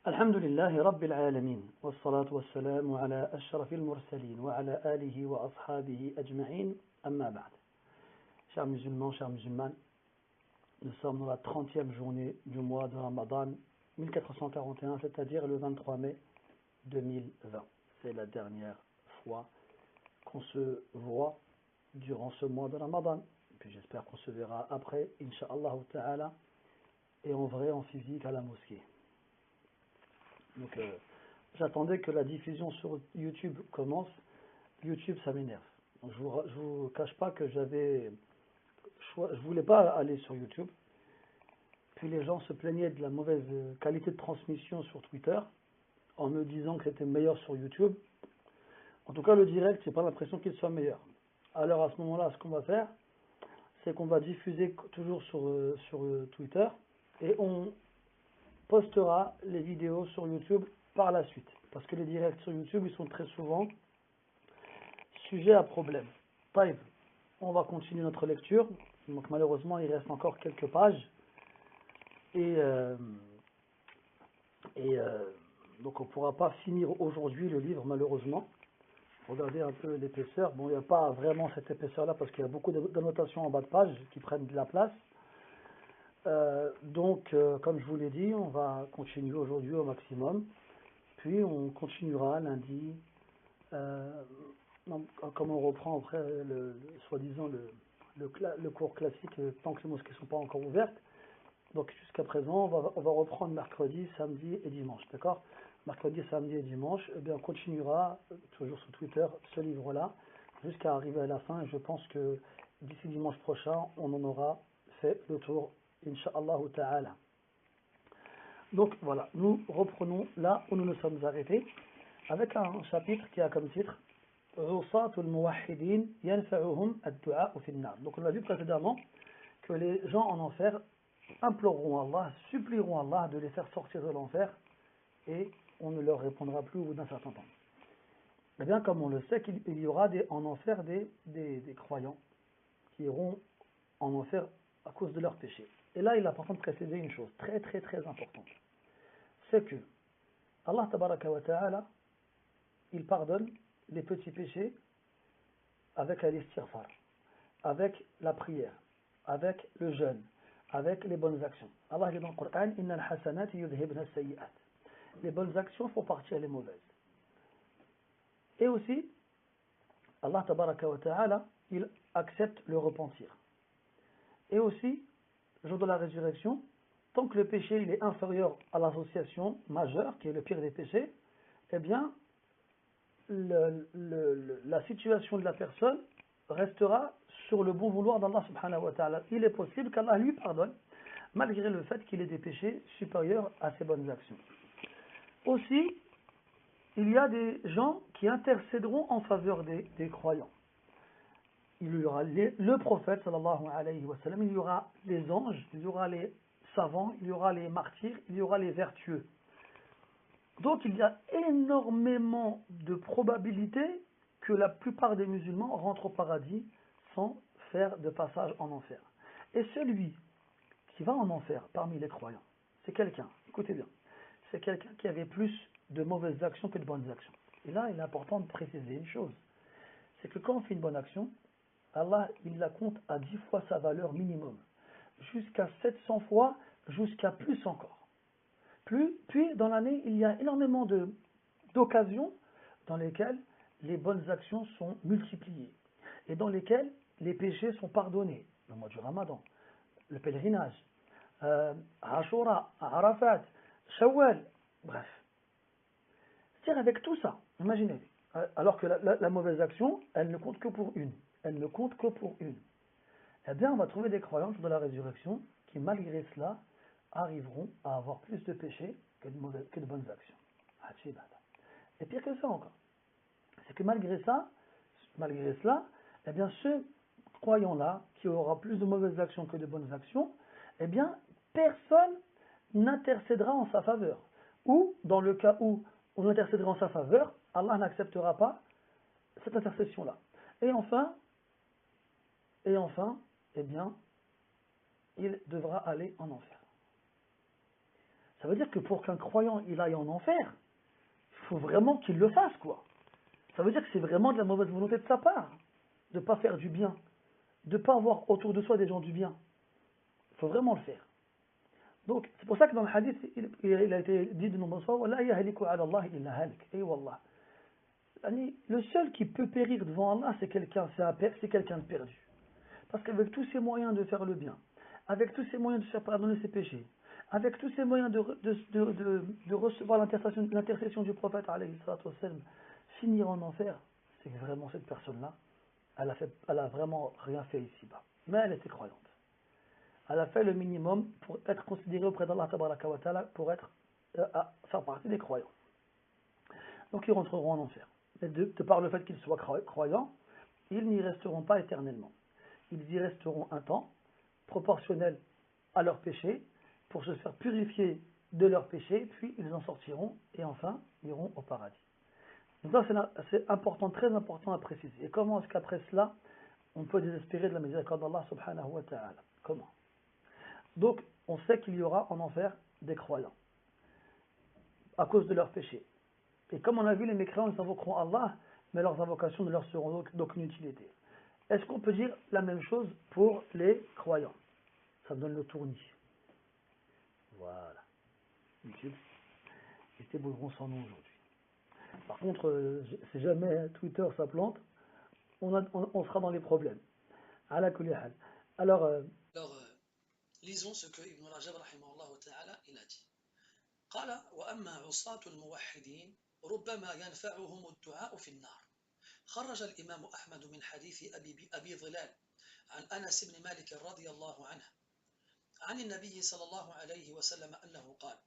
الحمد لله رب العالمين والصلاة والسلام على أشرف المرسلين وعلى آله وأصحابه أجمعين أما بعد. Chers musulmans, chers musulmanes, nous sommes dans la 30e journée du mois de Ramadan 1441, c'est-à-dire le 23 mai 2020. C'est la dernière fois qu'on se voit durant ce mois de Ramadan. Puis j'espère qu'on se verra après, Inch'Allah ta'ala, et en vrai, en physique, à la mosquée. Donc j'attendais que la diffusion sur YouTube commence. YouTube, ça m'énerve. Donc, je vous cache pas que je voulais pas aller sur YouTube. Puis les gens se plaignaient de la mauvaise qualité de transmission sur Twitter, en me disant que c'était meilleur sur YouTube. En tout cas, le direct, j'ai pas l'impression qu'il soit meilleur. Alors à ce moment-là, ce qu'on va faire, c'est qu'on va diffuser toujours sur Twitter, et on postera les vidéos sur YouTube par la suite. Parce que les directs sur YouTube, ils sont très souvent sujets à problème. Taïb, on va continuer notre lecture. Donc malheureusement, il reste encore quelques pages. Et donc on ne pourra pas finir aujourd'hui le livre, malheureusement. Regardez un peu l'épaisseur. Bon, il n'y a pas vraiment cette épaisseur-là parce qu'il y a beaucoup d'annotations en bas de page qui prennent de la place. Donc, comme je vous l'ai dit, on va continuer aujourd'hui au maximum. Puis on continuera lundi, comme on reprend après soi-disant le cours classique, tant que les mosquées ne sont pas encore ouvertes. Donc jusqu'à présent, on va reprendre mercredi, samedi et dimanche, d'accord? Mercredi, samedi et dimanche, eh bien, on continuera, toujours sur Twitter, ce livre-là, jusqu'à arriver à la fin. Et je pense que d'ici dimanche prochain, on en aura fait le tour, Inch'Allah ta'ala. Donc voilà, nous reprenons là où nous nous sommes arrêtés, avec un chapitre qui a comme titre Rusatul Muwahhidin yanfa'uhum ad-du'a fi an-nar. Donc on a vu précédemment que les gens en enfer imploreront Allah, supplieront Allah de les faire sortir de l'enfer, et on ne leur répondra plus au bout d'un certain temps. Eh bien, comme on le sait, qu'il y aura en enfer des croyants qui iront en enfer à cause de leurs péchés. Et là, il est important de préciser une chose très très très importante. C'est que Allah tabaraka wa ta'ala, il pardonne les petits péchés avec l'istighfar, avec la prière, avec le jeûne, avec les bonnes actions. Allah dit dans le Coran, Innal hasanati yudhibna as-sayyi'at. Les bonnes actions font partir les mauvaises. Et aussi, Allah tabaraka wa ta'ala, il accepte le repentir. Et aussi, le jour de la résurrection, tant que le péché il est inférieur à l'association majeure, qui est le pire des péchés, eh bien, la situation de la personne restera sur le bon vouloir d'Allah subhanahu wa ta'ala. Il est possible qu'Allah lui pardonne, malgré le fait qu'il ait des péchés supérieurs à ses bonnes actions. Aussi, il y a des gens qui intercéderont en faveur des croyants. Il y aura le prophète sallallahu alayhi wa sallam, il y aura les anges, il y aura les savants, il y aura les martyrs, il y aura les vertueux. Donc il y a énormément de probabilités que la plupart des musulmans rentrent au paradis sans faire de passage en enfer. Et celui qui va en enfer parmi les croyants, c'est quelqu'un, écoutez bien, c'est quelqu'un qui avait plus de mauvaises actions que de bonnes actions. Et là, il est important de préciser une chose, c'est que quand on fait une bonne action, Allah, il la compte à 10 fois sa valeur minimum, jusqu'à 700 fois, jusqu'à plus encore. Puis, dans l'année, il y a énormément d'occasions dans lesquelles les bonnes actions sont multipliées et dans lesquelles les péchés sont pardonnés. Le mois du Ramadan, le pèlerinage, Ashura, Arafat, Shawwal, bref. C'est-à-dire avec tout ça, imaginez, alors que la mauvaise action, elle ne compte que pour une. Elle ne compte que pour une. Eh bien, on va trouver des croyants de la résurrection qui, malgré cela, arriveront à avoir plus de péchés que de bonnes actions. Et pire que ça encore, c'est que malgré cela, eh bien, ce croyant-là, qui aura plus de mauvaises actions que de bonnes actions, eh bien, personne n'intercédera en sa faveur. Ou, dans le cas où on intercédera en sa faveur, Allah n'acceptera pas cette intercession-là. Et enfin, eh bien, il devra aller en enfer. Ça veut dire que pour qu'un croyant il aille en enfer, il faut vraiment qu'il le fasse, quoi. Ça veut dire que c'est vraiment de la mauvaise volonté de sa part, de ne pas faire du bien, de ne pas avoir autour de soi des gens du bien. Il faut vraiment le faire. Donc, c'est pour ça que dans le hadith, il a été dit de nombreuses fois, وَلَا يَهْلِكُ عَلَى اللَّهِ إِلَّا هَلِكَ. Et wallah. Le seul qui peut périr devant Allah, c'est quelqu'un de perdu. Parce qu'avec tous ses moyens de faire le bien, avec tous ses moyens de faire pardonner ses péchés, avec tous ses moyens de recevoir l'intercession du prophète, alayhi salatu wassalam, finir en enfer, c'est que vraiment cette personne-là, elle a vraiment rien fait ici-bas. Mais elle était croyante. Elle a fait le minimum pour être considérée auprès d'Allah tabaraka wa ta'ala, pour être, faire partie des croyants. Donc ils rentreront en enfer. Mais de par le fait qu'ils soient croyants, ils n'y resteront pas éternellement. Ils y resteront un temps, proportionnel à leurs péchés, pour se faire purifier de leurs péchés, puis ils en sortiront, et enfin, iront au paradis. Donc ça, c'est important, très important à préciser. Et comment est-ce qu'après cela, on peut désespérer de la miséricorde d'Allah subhanahu wa ta'ala? Comment? Donc, on sait qu'il y aura en enfer des croyants, à cause de leurs péchés. Et comme on a vu, les mécréants, ils invoqueront Allah, mais leurs invocations ne leur seront d'aucune utilité. Est-ce qu'on peut dire la même chose pour les croyants? Ça me donne le tournis. Voilà. YouTube. Et c'était Boudron sans nom aujourd'hui. Par contre, si jamais Twitter ça plante, on sera dans les problèmes. Ala kulli hal. Alors, lisons ce que Ibn Rajab rahimahullah ta'ala il a dit. قال وأما عصاة الموحدين ربما ينفعهم الدعاء في النار. خرج الإمام أحمد من حديث أبي ظلال عن أنس بن مالك رضي الله عنه عن النبي صلى الله عليه وسلم أنه قال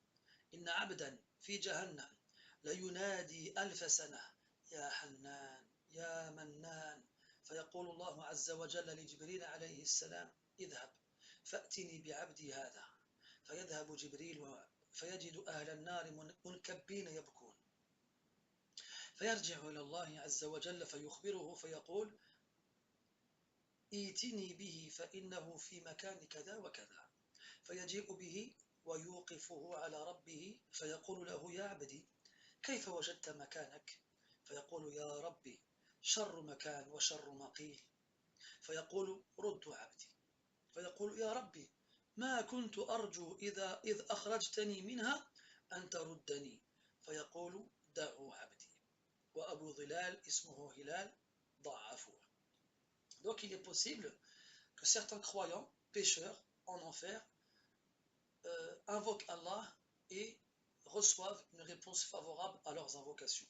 إن عبدا في جهنم لينادي 1000 سنة يا حنان يا منان فيقول الله عز وجل لجبريل عليه السلام اذهب فأتني بعبدي هذا فيذهب جبريل فيجد أهل النار منكبين يبكون فيرجع إلى الله عز وجل فيخبره فيقول ائتني به فإنه في مكان كذا وكذا فيجيء به ويوقفه على ربه فيقول له يا عبدي كيف وجدت مكانك فيقول يا ربي شر مكان وشر مقيل فيقول رد عبدي فيقول يا ربي ما كنت أرجو إذ أخرجتني منها أن تردني فيقول دعوا عبدي وأبو ظلال اسمه هلال ضعفوه. Donc il est possible que certains croyants, pécheurs en enfer, invoquent Allah et reçoivent une réponse favorable à leurs invocations.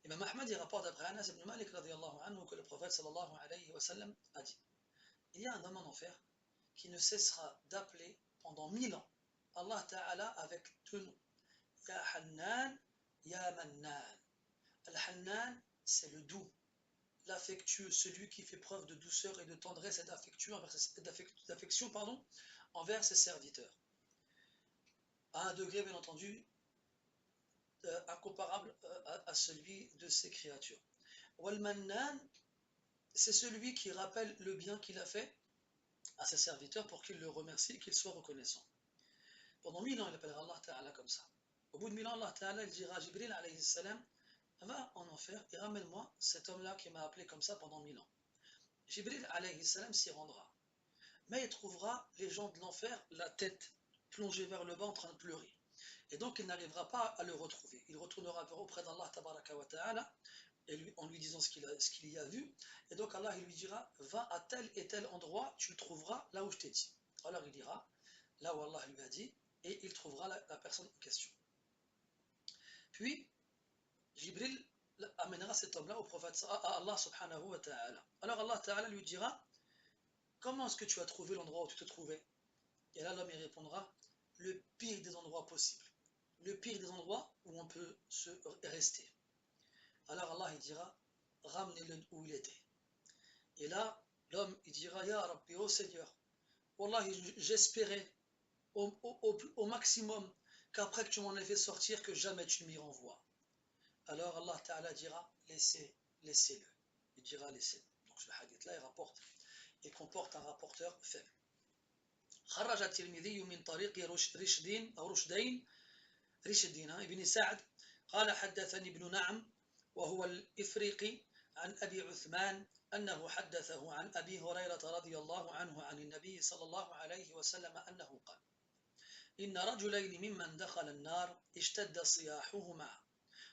Imam Ahmad il rapporte d'après Anas ibn Malik radiyallahu anhu que le prophète sallallahu alayhi wa sallam a dit il y a un homme en enfer qui ne cessera d'appeler pendant 1000 ans Allah Ta'ala avec deux noms. Ya Hannan, Ya Mannan. Al-Hannan, c'est le doux, l'affectueux, celui qui fait preuve de douceur et de tendresse et d'affection envers ses serviteurs. À un degré, bien entendu, incomparable à celui de ses créatures. Wal-Mannan, c'est celui qui rappelle le bien qu'il a fait à ses serviteurs pour qu'ils le remercient et qu'ils soient reconnaissants. Pendant 1000 ans, il appellera Allah Ta'ala comme ça. Au bout de 1000 ans, Allah Ta'ala il dira à Jibril alayhi salam va en enfer et ramène-moi cet homme-là qui m'a appelé comme ça pendant 1000 ans. Jibril alayhi salam s'y rendra. Mais il trouvera les gens de l'enfer la tête plongée vers le bas en train de pleurer. Et donc il n'arrivera pas à le retrouver. Il retournera auprès d'Allah Tabaraka wa Ta'ala en lui disant ce qu'il y a vu. Et donc Allah il lui dira va à tel et tel endroit, tu le trouveras là où je t'ai dit. Alors il ira là où Allah lui a dit et il trouvera la personne en question. Puis Jibril amènera cet homme-là au prophète, à Allah subhanahu wa ta'ala. Alors Allah ta'ala lui dira comment est-ce que tu as trouvé l'endroit où tu te trouvais? Et là l'homme y répondra le pire des endroits possibles, le pire des endroits où on peut se rester. Alors Allah il dira ramenez-le où il était. Et là l'homme il dira ya Rabbi, oh Seigneur, Wallahi j'espérais au maximum qu'après que tu m'en aies fait sortir que jamais tu m'y renvoies. Alors Allah Ta'ala dira laissez-le. Il dira laissez-le. Donc ce hadith là il comporte un rapporteur faible. خرج الترمذي من طريق رشدين أو رشدين ابن سعد قال حدثني ابن نعم وهو الإفريقي عن أبي عثمان أنه حدثه عن أبي هريرة رضي الله عنه عن النبي صلى الله عليه وسلم أنه قال إن رجلين ممن دخل النار اشتد صياحهما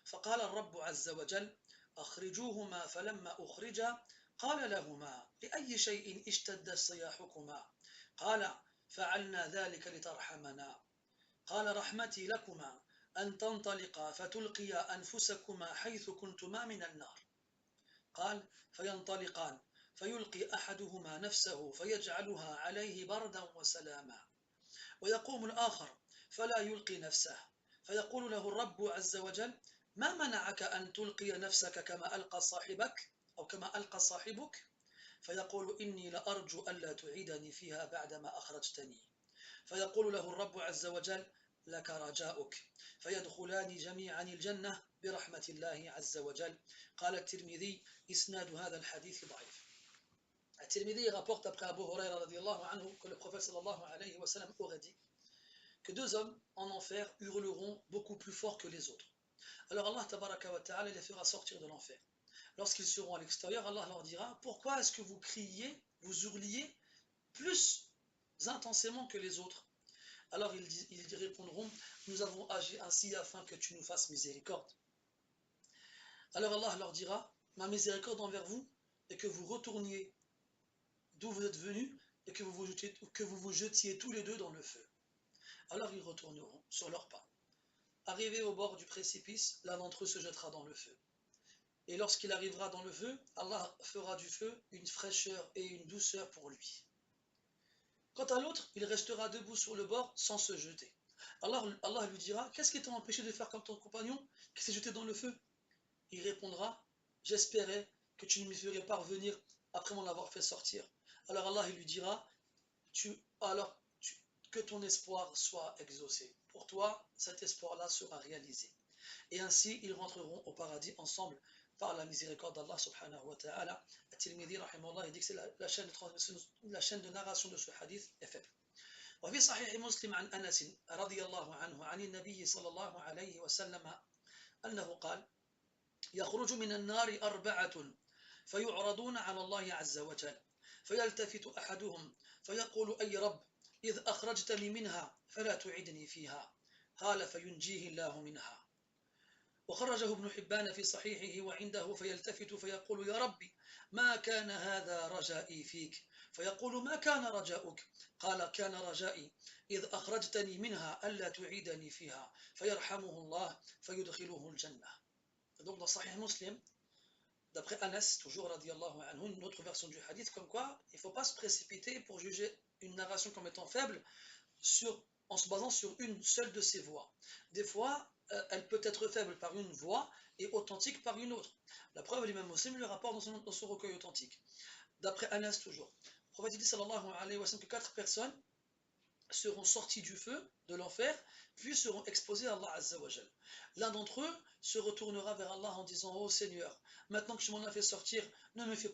فقال الرب عز وجل أخرجوهما فلما أخرجا قال لهما لأي شيء اشتد صياحكما قال فعلنا ذلك لترحمنا قال رحمتي لكما أن تنطلقا فتلقيا أنفسكما حيث كنتما من النار قال فينطلقان فيلقي أحدهما نفسه فيجعلها عليه بردا وسلاما ويقوم الآخر فلا يلقي نفسه فيقول له الرب عز وجل ما منعك أن تلقي نفسك كما ألقى صاحبك أو كما ألقى صاحبك فيقول إني لأرجو ألا تعيدني فيها بعدما أخرجتني فيقول له الرب عز وجل لك رجاؤك فيدخلان جميعا الجنة برحمة الله عز وجل قال الترمذي إسناد هذا الحديث ضعيف. الترمذي rapporte après Abu Huraira radiallahu anhu que le prophète sallallahu alayhi wa sallam aurait dit que deux hommes en enfer hurleront beaucoup plus fort que les autres. Alors Allah tabaraka wa ta'ala les fera sortir de l'enfer. Lorsqu'ils seront à l'extérieur, Allah leur dira pourquoi est-ce que vous criez, vous hurliez plus intensément que les autres? Alors ils répondront nous avons agi ainsi afin que tu nous fasses miséricorde. Alors Allah leur dira ma miséricorde envers vous est que vous retourniez d'où vous êtes venus et que vous vous jetiez tous les deux dans le feu. Alors ils retourneront sur leurs pas. Arrivé au bord du précipice, l'un d'entre eux se jettera dans le feu. Et lorsqu'il arrivera dans le feu, Allah fera du feu une fraîcheur et une douceur pour lui. Quant à l'autre, il restera debout sur le bord sans se jeter. Alors Allah lui dira, qu'est-ce qui t'a empêché de faire comme ton compagnon qui s'est jeté dans le feu? Il répondra, j'espérais que tu ne m'y ferais pas revenir après m'en avoir fait sortir. Alors Allah lui dira, que ton espoir soit exaucé. Pour toi, cet espoir-là sera réalisé. Et ainsi, ils rentreront au paradis ensemble par la miséricorde d'Allah subhanahu wa ta'ala. At-Tirmidhi rahimahullah, il dit que c'est la chaîne de narration de ce hadith est faible. وفي صحيح مسلم عن أنس رضي الله عنه عن النبي صلى الله عليه وسلم أنه قال يخرج من النار أربعة فيعرضون على الله عز وجل فيلتفت أحدهم فيقول أي رب إذ أخرجتني منها فلا تعدني فيها قال فينجيه الله منها وخرجه ابن حبان في صحيحه وعنده فيلتفت فيقول يا ربي ما كان هذا رجائي فيك فيقول ما كان رجاؤك قال كان رجائي إذ أخرجتني منها ألا تعيدني فيها فيرحمه الله فيدخله الجنة. Donc dans Sahih Muslim, d'après Anas, toujours radiallahu anhu, une autre version du hadith, comme quoi il ne faut pas se précipiter pour juger une narration comme étant faible en se basant sur une seule de ses voix. Des fois, elle peut être faible par une voix et authentique par une autre. La preuve, l'imam Muslim le rapporte dans son recueil authentique. D'après Anas toujours. Le prophète dit sallallahu alayhi wa sallam que 4 personnes seront sorties du feu, de l'enfer, puis seront exposées à Allah Azza wa Jal. L'un d'entre eux se retournera vers Allah en disant « Oh Seigneur, maintenant que tu m'en as fait sortir, ne me fais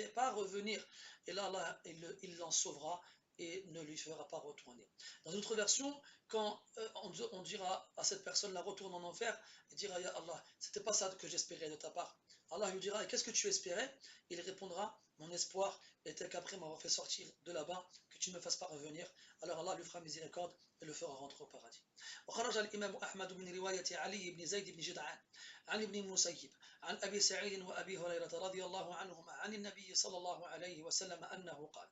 pas revenir. » Et là, Allah, il l'en sauvera et ne lui fera pas retourner. Dans une autre version, quand on dira à cette personne-là retourne en enfer, il dira « Ya Allah, c'était pas ça que j'espérais de ta part. » Allah lui dira « Et qu'est-ce que tu espérais ?» Il répondra « Mon espoir était qu'après m'avoir fait sortir de là-bas, que tu ne me fasses pas revenir. » Alors Allah lui fera miséricorde et le fera rentrer au paradis. وخرج الإمام أحمد من رواية علي بن زيد بن جدعان عن ابن المسيب عن أبي سعيد وأبي هريرة رضي الله عنهما عن النبي صلى الله عليه وسلم أنه قال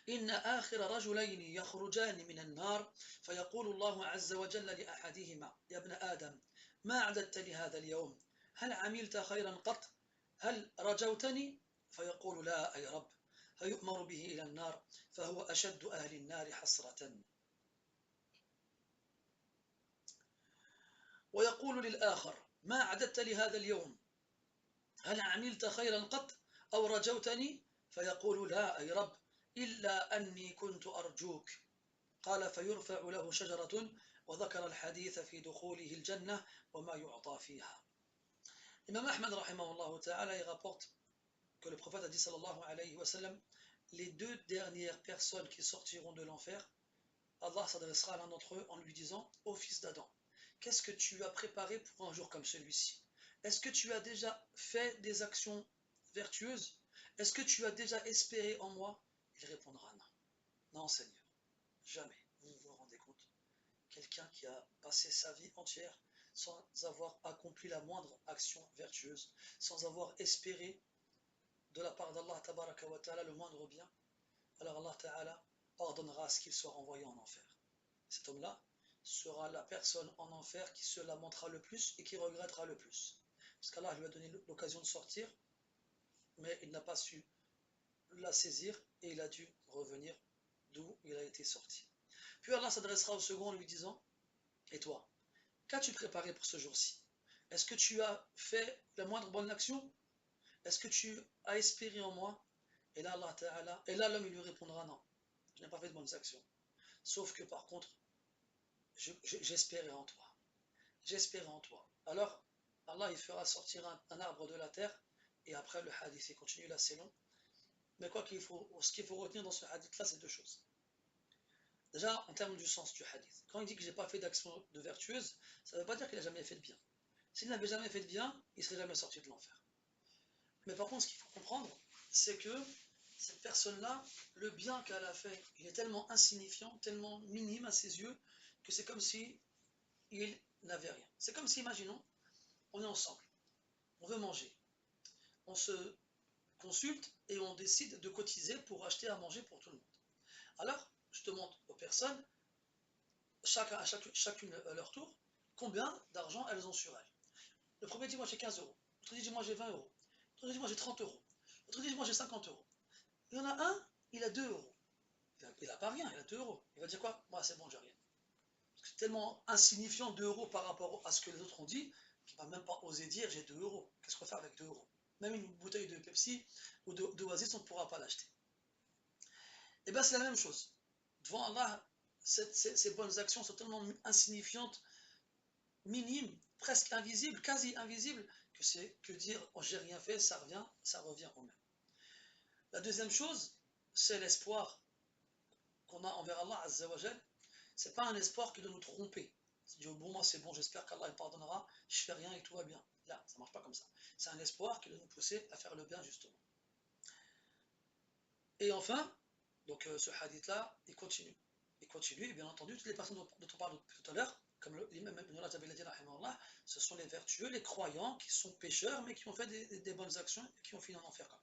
إن آخر رجلين يخرجان من النار فيقول الله عز وجل لأحدهما يا ابن آدم ما أعددت لهذا اليوم هل عملت خيرا قط هل رجوتني فيقول لا أي رب فيؤمر به إلى النار فهو أشد أهل النار حسرة ويقول للآخر ما أعددت لهذا اليوم هل عملت خيرا قط أو رجوتني فيقول لا أي رب إلا أني كنت أرجوك قال فيرفع له شجرة وذكر الحديث في دخوله الجنة وما يعطى فيها. Imam Ahmad rahimahullah ta'ala il rapporte que le prophète a dit sallallahu alayhi wa sallam les 2 dernières personnes qui sortiront de l'enfer, Allah s'adressera à l'un d'entre eux en lui disant: Ô fils d'Adam, qu'est-ce que tu as préparé pour un jour comme celui-ci? Est-ce que tu as déjà fait des actions vertueuses? Est-ce que tu as déjà espéré en moi? Il répondra: non. Non, Seigneur, jamais. Vous vous rendez compte? Quelqu'un qui a passé sa vie entière sans avoir accompli la moindre action vertueuse, sans avoir espéré de la part d'Allah tabaraka wa ta'ala le moindre bien, alors Allah ta'ala ordonnera à ce qu'il soit renvoyé en enfer. Cet homme-là sera la personne en enfer qui se lamentera le plus et qui regrettera le plus. Parce qu'Allah lui a donné l'occasion de sortir, mais il n'a pas su la saisir et il a dû revenir d'où il a été sorti. Puis Allah s'adressera au second en lui disant: et toi, qu'as-tu préparé pour ce jour-ci? Est-ce que tu as fait la moindre bonne action? Est-ce que tu as espéré en moi? Et là, Allah Ta'ala, et là l'homme il lui répondra: non, je n'ai pas fait de bonnes actions. Sauf que par contre, j'espérais en toi. J'espérais en toi. Alors, Allah il fera sortir un arbre de la terre, et après le hadith il continue là, c'est long. Mais ce qu'il faut retenir dans ce hadith là, c'est 2 choses. Déjà, en termes du sens du hadith, quand il dit que j'ai pas fait d'action de vertueuse, ça ne veut pas dire qu'il n'a jamais fait de bien. S'il n'avait jamais fait de bien, il ne serait jamais sorti de l'enfer. Mais par contre, ce qu'il faut comprendre, c'est que cette personne-là, le bien qu'elle a fait, il est tellement insignifiant, tellement minime à ses yeux, que c'est comme si il n'avait rien. C'est comme si, imaginons, on est ensemble, on veut manger, on se consulte et on décide de cotiser pour acheter à manger pour tout le monde. Alors, je demande aux personnes, chacune à leur tour, combien d'argent elles ont sur elles. Le premier dit: moi j'ai 15 euros. L'autre dit: moi j'ai 20 euros. L'autre dit: moi j'ai 30 euros. L'autre dit: moi j'ai 50 euros. Il y en a un, il a 2 euros. Il n'a pas rien, il a 2 euros. Il va dire quoi? Moi c'est bon, j'ai rien. C'est tellement insignifiant 2 euros par rapport à ce que les autres ont dit, qu'il ne va même pas oser dire j'ai 2 euros. Qu'est-ce qu'on fait avec 2 euros? Même une bouteille de Pepsi ou d'Oasis, on ne pourra pas l'acheter. Et bien c'est la même chose. Devant Allah, ces bonnes actions sont tellement insignifiantes, minimes, presque invisibles, quasi invisibles, que dire oh, j'ai rien fait, ça revient au même. La deuxième chose, c'est l'espoir qu'on a envers Allah Azza wa Jal. C'est pas un espoir qui doit nous tromper. C'est dire bon, moi c'est bon, j'espère qu'Allah il pardonnera, je fais rien et tout va bien. Là, ça marche pas comme ça. C'est un espoir qui doit nous pousser à faire le bien justement. Et enfin, donc ce hadith-là, il continue. Il continue, et bien entendu, toutes les personnes dont on parle tout à l'heure, comme l'imam Ibn Rajab al-Hambali rahimahullah, ce sont les vertueux, les croyants qui sont pécheurs, mais qui ont fait des bonnes actions et qui ont fini en enfer quand même.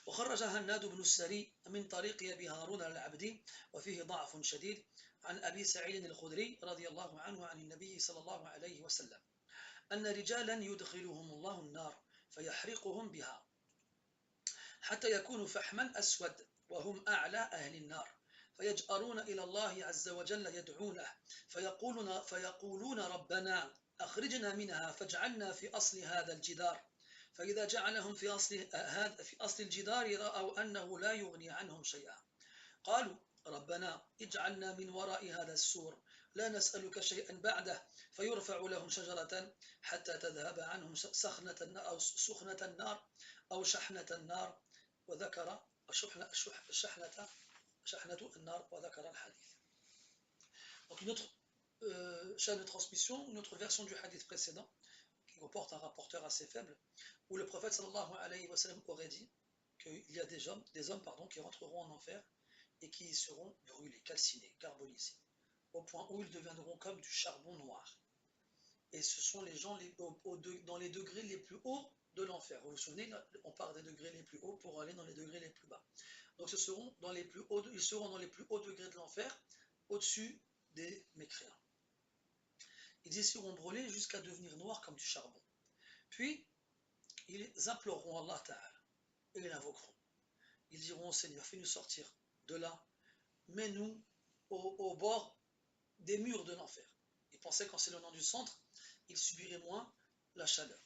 وخرج هناد بن السري من طريق أبي هارون العبدي وفيه ضعف شديد عن أبي سعيد الخدري رضي الله عنه عن النبي صلى الله عليه وسلم أن رجالا يدخلهم الله النار فيحرقهم بها حتى يكونوا فحما أسود وهم أعلى أهل النار فيجأرون إلى الله عز وجل يدعونه فيقولون ربنا أخرجنا منها فاجعلنا في أصل هذا الجدار فإذا جعلهم في أصل الجدار رأوا أنه لا يغني عنهم شيئا قالوا ربنا اجعلنا من وراء هذا السور لا نسألك شيئا بعده فيرفع لهم شجرة حتى تذهب عنهم سخنة النار أو شحنة النار وذكر شحنة النار وذكر الحديث. Donc une autre chaîne de transmission, une autre version du hadith précédent qui comporte un rapporteur assez faible, où le prophète sallallahu alayhi wa sallam aurait dit qu'il y a des hommes qui rentreront en enfer et qui y seront brûlés, calcinés, carbonisés, au point où ils deviendront comme du charbon noir. Et ce sont les gens dans les degrés les plus hauts de l'enfer. Vous vous souvenez, on part des degrés les plus hauts pour aller dans les degrés les plus bas. Donc ils seront dans les plus hauts degrés de l'enfer, au-dessus des mécréants. Ils y seront brûlés jusqu'à devenir noirs comme du charbon. Puis, ils imploreront Allah Ta'ala et ils l'invoqueront. Ils diront: Seigneur, fais-nous sortir de là, mets-nous au bord des murs de l'enfer. Ils pensaient qu'en s'éloignant du centre, ils subiraient moins la chaleur.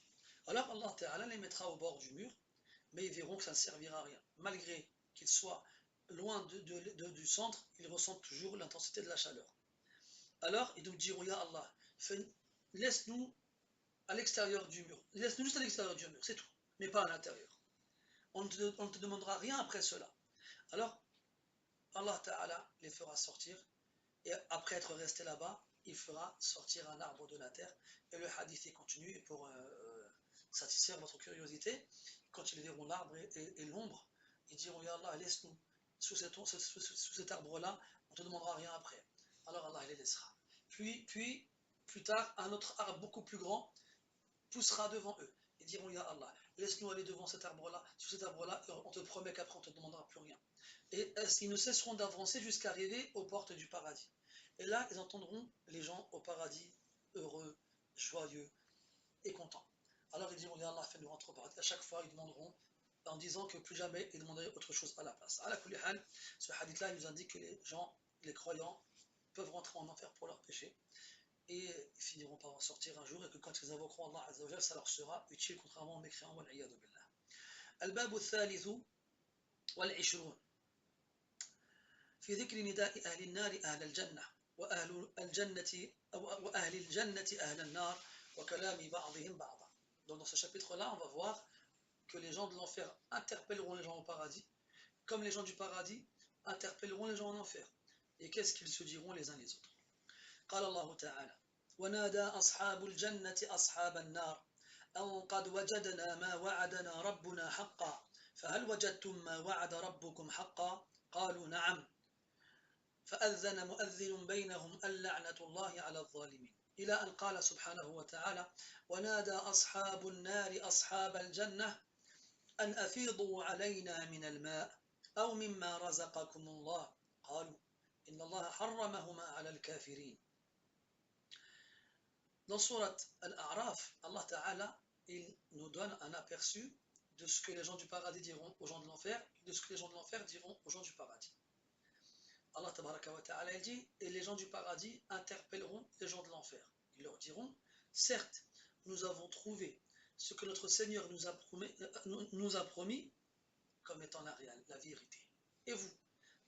Alors Allah Ta'ala les mettra au bord du mur, mais ils verront que ça ne servira à rien. Malgré qu'ils soient loin du centre, ils ressentent toujours l'intensité de la chaleur. Alors ils nous diront: Ya Allah, laisse-nous à l'extérieur du mur. Laisse-nous juste à l'extérieur du mur, c'est tout, mais pas à l'intérieur. On ne te demandera rien après cela. Alors, Allah Ta'ala les fera sortir, et après être resté là-bas, il fera sortir un arbre de la terre. Et le hadith est continu, et pour satisfaire votre curiosité, quand ils verront l'arbre et l'ombre, ils diront, Ya Allah, laisse-nous sous cet arbre-là, on ne te demandera rien après. Alors Allah les laissera. Puis, plus tard, un autre arbre beaucoup plus grand poussera devant eux. Ils diront, Ya Allah, laisse-nous aller devant cet arbre-là, sous cet arbre-là, et on te promet qu'après on ne te demandera plus rien. Et ils ne cesseront d'avancer jusqu'à arriver aux portes du paradis. Et là, ils entendront les gens au paradis, heureux, joyeux et contents. Alors ils diront, Ya Allah, fais-nous rentrer au paradis. À chaque fois, ils demanderont, en disant que plus jamais ils demanderaient autre chose à la place. À la kulli hal, ce hadith-là, il nous indique que les gens, les croyants, peuvent rentrer en enfer pour leurs péchés. Et ils finiront par en sortir un jour, et que quand ils invoqueront Allah Azza wa Jal, ça leur sera utile, contrairement aux mécréants. Wal-iyadu billah. Al-babu al-thalithu wal-ishrun. في ذكر نداء أهل النار أهل الجنة وأهل الجنة وأهل الجنة أهل النار وكلام بعضهم بعضا. Donc dans ce chapitre-là, on va voir que les gens de l'enfer interpelleront les gens au paradis, comme les gens du paradis interpelleront les gens en enfer. Et qu'est-ce qu'ils se diront les uns les autres? قال الله تعالى: ونادى أصحاب الجنة أصحاب النار أن قد وجدنا ما وعدنا ربنا حقا فهل وجدتم ما وعد ربكم حقا قالوا نعم فأذن مؤذن بينهم اللعنة الله على الظالمين إلى أن قال سبحانه وتعالى: ونادى أصحاب النار أصحاب الجنة أن أفيضوا علينا من الماء أو مما رزقكم الله قالوا إن الله حرمهما على الكافرين. Dans Surat Al-A'raf, Allah Ta'ala, il nous donne un aperçu de ce que les gens du paradis diront aux gens de l'enfer, et de ce que les gens de l'enfer diront aux gens du paradis. Allah Tabaraka wa Ta'ala dit, et les gens du paradis interpelleront les gens de l'enfer. Ils leur diront, certes, nous avons trouvé ce que notre Seigneur nous a promis comme étant la vérité. Et vous,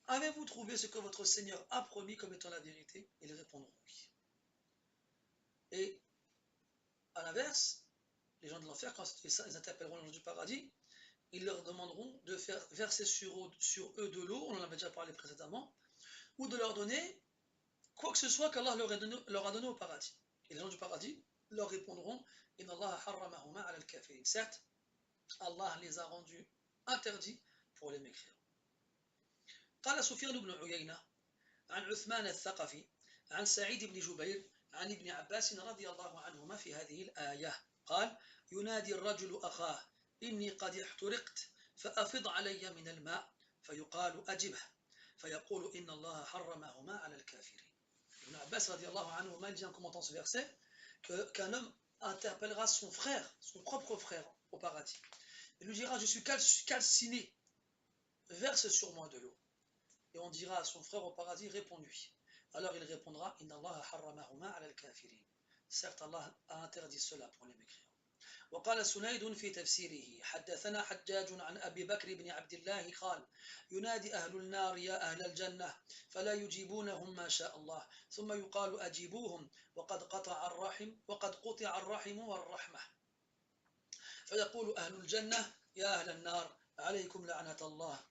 avez-vous trouvé ce que votre Seigneur a promis comme étant la vérité? Ils répondront oui. Et à l'inverse, les gens de l'enfer, quand ils interpelleront les gens du paradis, ils leur demanderont de faire verser sur eux de l'eau, on en avait déjà parlé précédemment, ou de leur donner quoi que ce soit qu'Allah leur a donné au paradis. Et les gens du paradis leur répondront: Inna Allah harramahuma ala al-kafirin. Certes, Allah les a rendus interdits pour les mécréants. قال سفيان بن عيينة عن عثمان الثقفي عن سعيد بن جبير عن ابن عباس رضي الله عنهما في هذه الآية قال: ينادي الرجل أخاه إني قد احترقت فأفض علي من الماء فيقال أجبه فيقول إن الله حرمهما على الكافرين. Ibn Abbas radiallahu anhu dit en commentant ce verset qu'un homme interpellera son frère, son propre frère au paradis. Il lui dira: je suis calciné, verse sur moi de l'eau. Et on dira à son frère au paradis: réponds-lui. Alors il répondra: Inna Allah harramahuma ala al-kafirin. Certes, Allah a interdit cela pour les mécréants. وقال سنيد في تفسيره: حدثنا حجاج عن أبي بكر بن عبد الله قال: ينادي أهل النار يا أهل الجنة فلا يجيبونهم ما شاء الله ثم يقال أجيبوهم وقد قطع الرحم والرحمة فيقول أهل الجنة يا أهل النار عليكم لعنة الله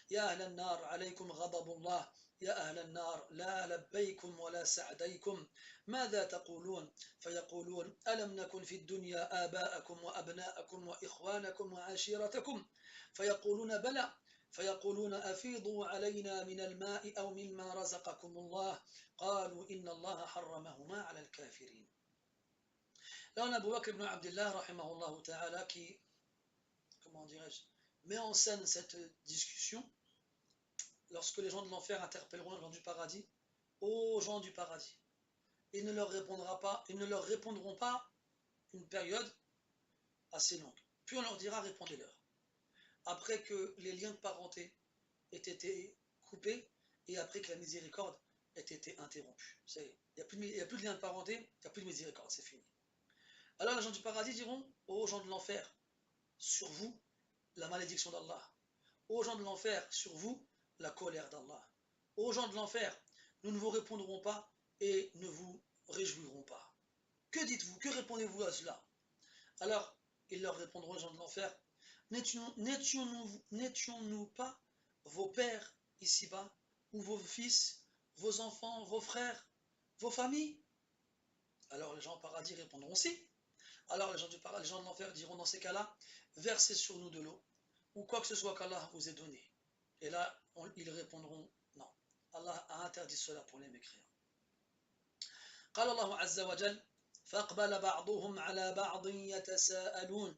يا أهل النار عليكم غضب الله يا أهل النار لا لبيكم ولا سعديكم ماذا تقولون فيقولون ألم نكن في الدنيا آباءكم وأبناءكم وإخوانكم وعشيرتكم فيقولون بلى فيقولون أفيضوا علينا من الماء أو مما رزقكم الله قالوا إن الله حرمهما على الكافرين. Là, on a Abu Bakr ibn Abdullah, rahimahullah ta'ala, qui, comment dirais-je, met en scène cette discussion lorsque les gens de l'enfer interpelleront les gens du paradis aux gens du paradis. Ils ne leur répondront pas une période assez longue. Puis on leur dira: répondez-leur. Après que les liens de parenté aient été coupés et après que la miséricorde ait été interrompue. Il n'y a plus de lien de parenté, il n'y a plus de miséricorde, c'est fini. Alors les gens du paradis diront aux gens de l'enfer: sur vous, la malédiction d'Allah. Aux gens de l'enfer, sur vous, la colère d'Allah. Aux gens de l'enfer, nous ne vous répondrons pas et ne vous réjouirons pas. Que dites-vous? Que répondez-vous à cela? Alors, ils leur répondront, les gens de l'enfer: N'étions-nous pas vos pères ici-bas, ou vos fils, vos enfants, vos frères, vos familles? Alors les gens au paradis répondront si. Alors les gens de l'enfer diront dans ces cas-là, versez sur nous de l'eau, ou quoi que ce soit qu'Allah vous ait donné. Et là, ils répondront non. Allah a interdit cela pour les mécréants. قال الله عز وجل فأقبل بعضهم على بعض يتساءلون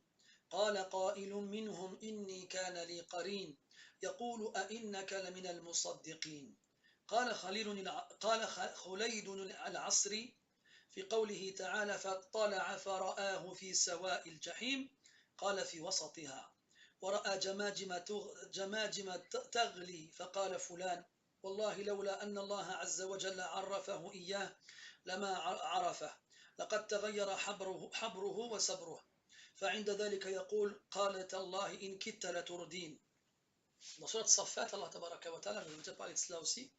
قال قائل منهم إني كان لي قرين يقول أئنك لمن المصدقين قال خليد العصري في قوله تعالى فاطلع فرآه في سواء الجحيم قال في وسطها ورأى جماجم تغلي فقال فلان والله لولا أن الله عز وجل عرفه إياه لما عرفه لقد تغير حبره وسبره فعند ذلك يقول قالت الله إن كدت لتردين. Dans Surat Safat, Allah tabaraka wa ta'ala, je vais déjà parler de cela aussi,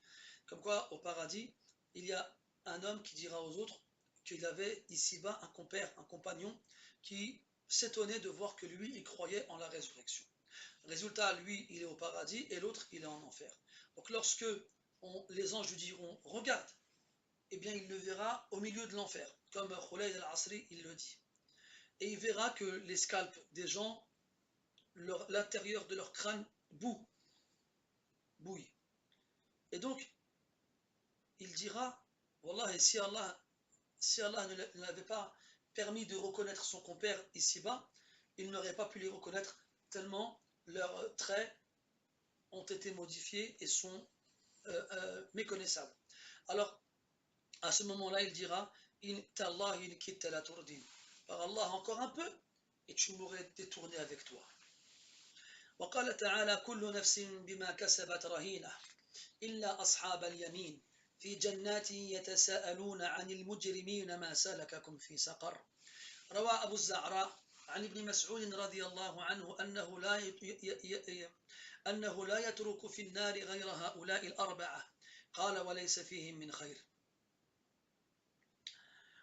comme quoi au paradis, il y a un homme qui dira aux autres qu'il avait ici-bas un compère, un compagnon, qui s'étonnait de voir que lui, il croyait en la résurrection. Résultat, lui, il est au paradis et l'autre, il est en enfer. Donc lorsque les anges lui diront, regarde, eh bien il le verra au milieu de l'enfer, comme Khulayd al-Asri, il le dit. Et il verra que les scalps des gens, l'intérieur de leur crâne bouille. Et donc, il dira, Wallah, si Allah ne l'avait pas permis de reconnaître son compère ici-bas, il n'aurait pas pu les reconnaître tellement leurs traits ont été modifiés et sont méconnaissables. Alors, à ce moment-là, il dira par Allah, encore un peu, et tu m'aurais détourné avec toi. وقال تعالى كل نفس بما كسبت رهينة إلا أصحاب اليمين في جنات يتساءلون عن المجرمين ما سلككم في سقر روى أبو الزعراء عن ابن مسعود رضي الله عنه أنه لا يترك في النار غير هؤلاء الأربعة قال وليس فيهم من خير.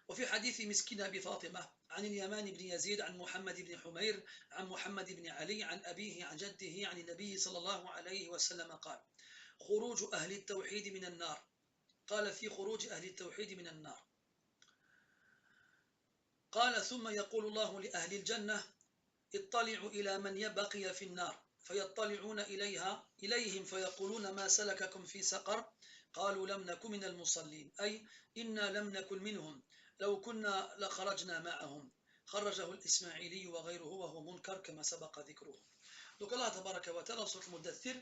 وفي حديث مسكين أبي فاطمة عن اليمان بن يزيد عن محمد بن حمير عن محمد بن علي عن أبيه عن جده عن النبي صلى الله عليه وسلم قال خروج أهل التوحيد من النار قال في خروج أهل التوحيد من النار قال ثم يقول الله لأهل الجنة اطلعوا إلى من يبقي في النار فيطلعون إليهم فيقولون ما سلككم في سقر قالوا لم نكن من المصلين أي إنا لم نكن منهم لو كنا لخرجنا معهم خرجه الإسماعيلي وغيره وهو منكر كما سبق ذكره. Donc Allah tabaraka wa ta'ala, sur le Muddathir,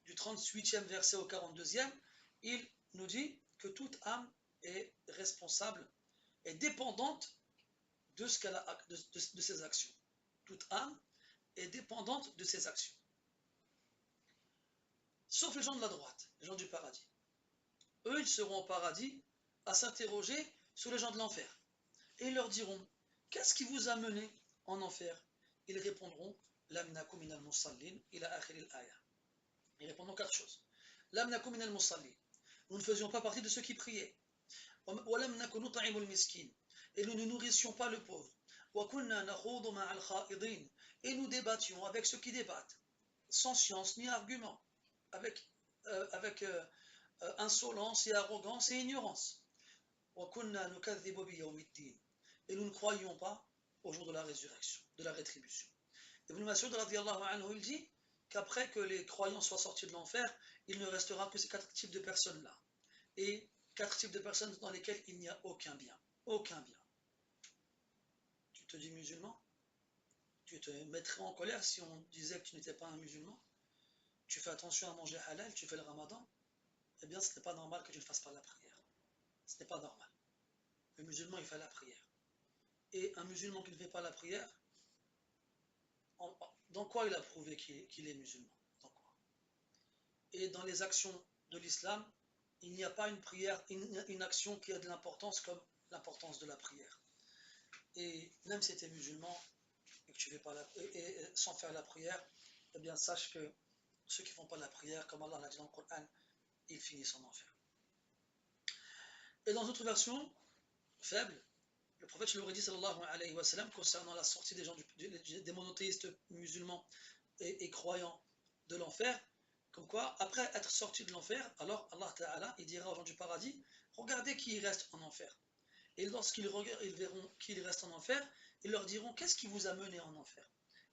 du 38e verset au 42e, il nous dit que toute âme est responsable et dépendante de ses actions. Toute âme est dépendante de ses actions. Sauf les gens de la droite, les gens du paradis. Eux, ils seront au paradis à s'interroger sur les gens de l'enfer. Et ils leur diront, qu'est-ce qui vous a mené en enfer? Ils répondront, Lam nakum minal musallin ila akhir al-aya. Ils répondront quatre choses. Lam nakum minal musallin. Nous ne faisions pas partie de ceux qui priaient. Wa lam nakun nut'imul miskin. Et nous ne nourrissions pas le pauvre. Wa kunna nakhudu ma'al kha'idin. Et nous débattions avec ceux qui débattent, sans science ni argument, avec insolence et arrogance et ignorance. Et nous ne croyons pas au jour de la résurrection, de la rétribution. Ibn Mas'ud radiyallahu anhu, il dit qu'après que les croyants soient sortis de l'enfer, il ne restera que ces quatre types de personnes-là. Et quatre types de personnes dans lesquelles il n'y a aucun bien. Aucun bien. Tu te dis musulman? Tu te mettrais en colère si on disait que tu n'étais pas un musulman? Tu fais attention à manger halal, tu fais le ramadan? Eh bien, ce n'est pas normal que tu ne fasses pas la prière. Ce n'est pas normal. Le musulman, il fait la prière. Et un musulman qui ne fait pas la prière, dans quoi il a prouvé qu'il est musulman? Dans quoi? Et dans les actions de l'islam, il n'y a pas une prière, une action qui a de l'importance comme l'importance de la prière. Et même si tu es musulman et que tu fais pas sans faire la prière, eh bien sache que ceux qui ne font pas la prière, comme Allah l'a dit dans le Coran, ils finissent en enfer. Et dans d'autres versions faibles, Le prophète, je l'aurais dit, sallallahu alayhi wa sallam, concernant la sortie des gens des monothéistes musulmans et croyants de l'enfer, comme quoi, après être sortis de l'enfer, alors Allah Ta'ala, il dira aux gens du paradis, regardez qui reste en enfer. Et lorsqu'ils verront qui reste en enfer, ils leur diront, qu'est-ce qui vous a mené en enfer?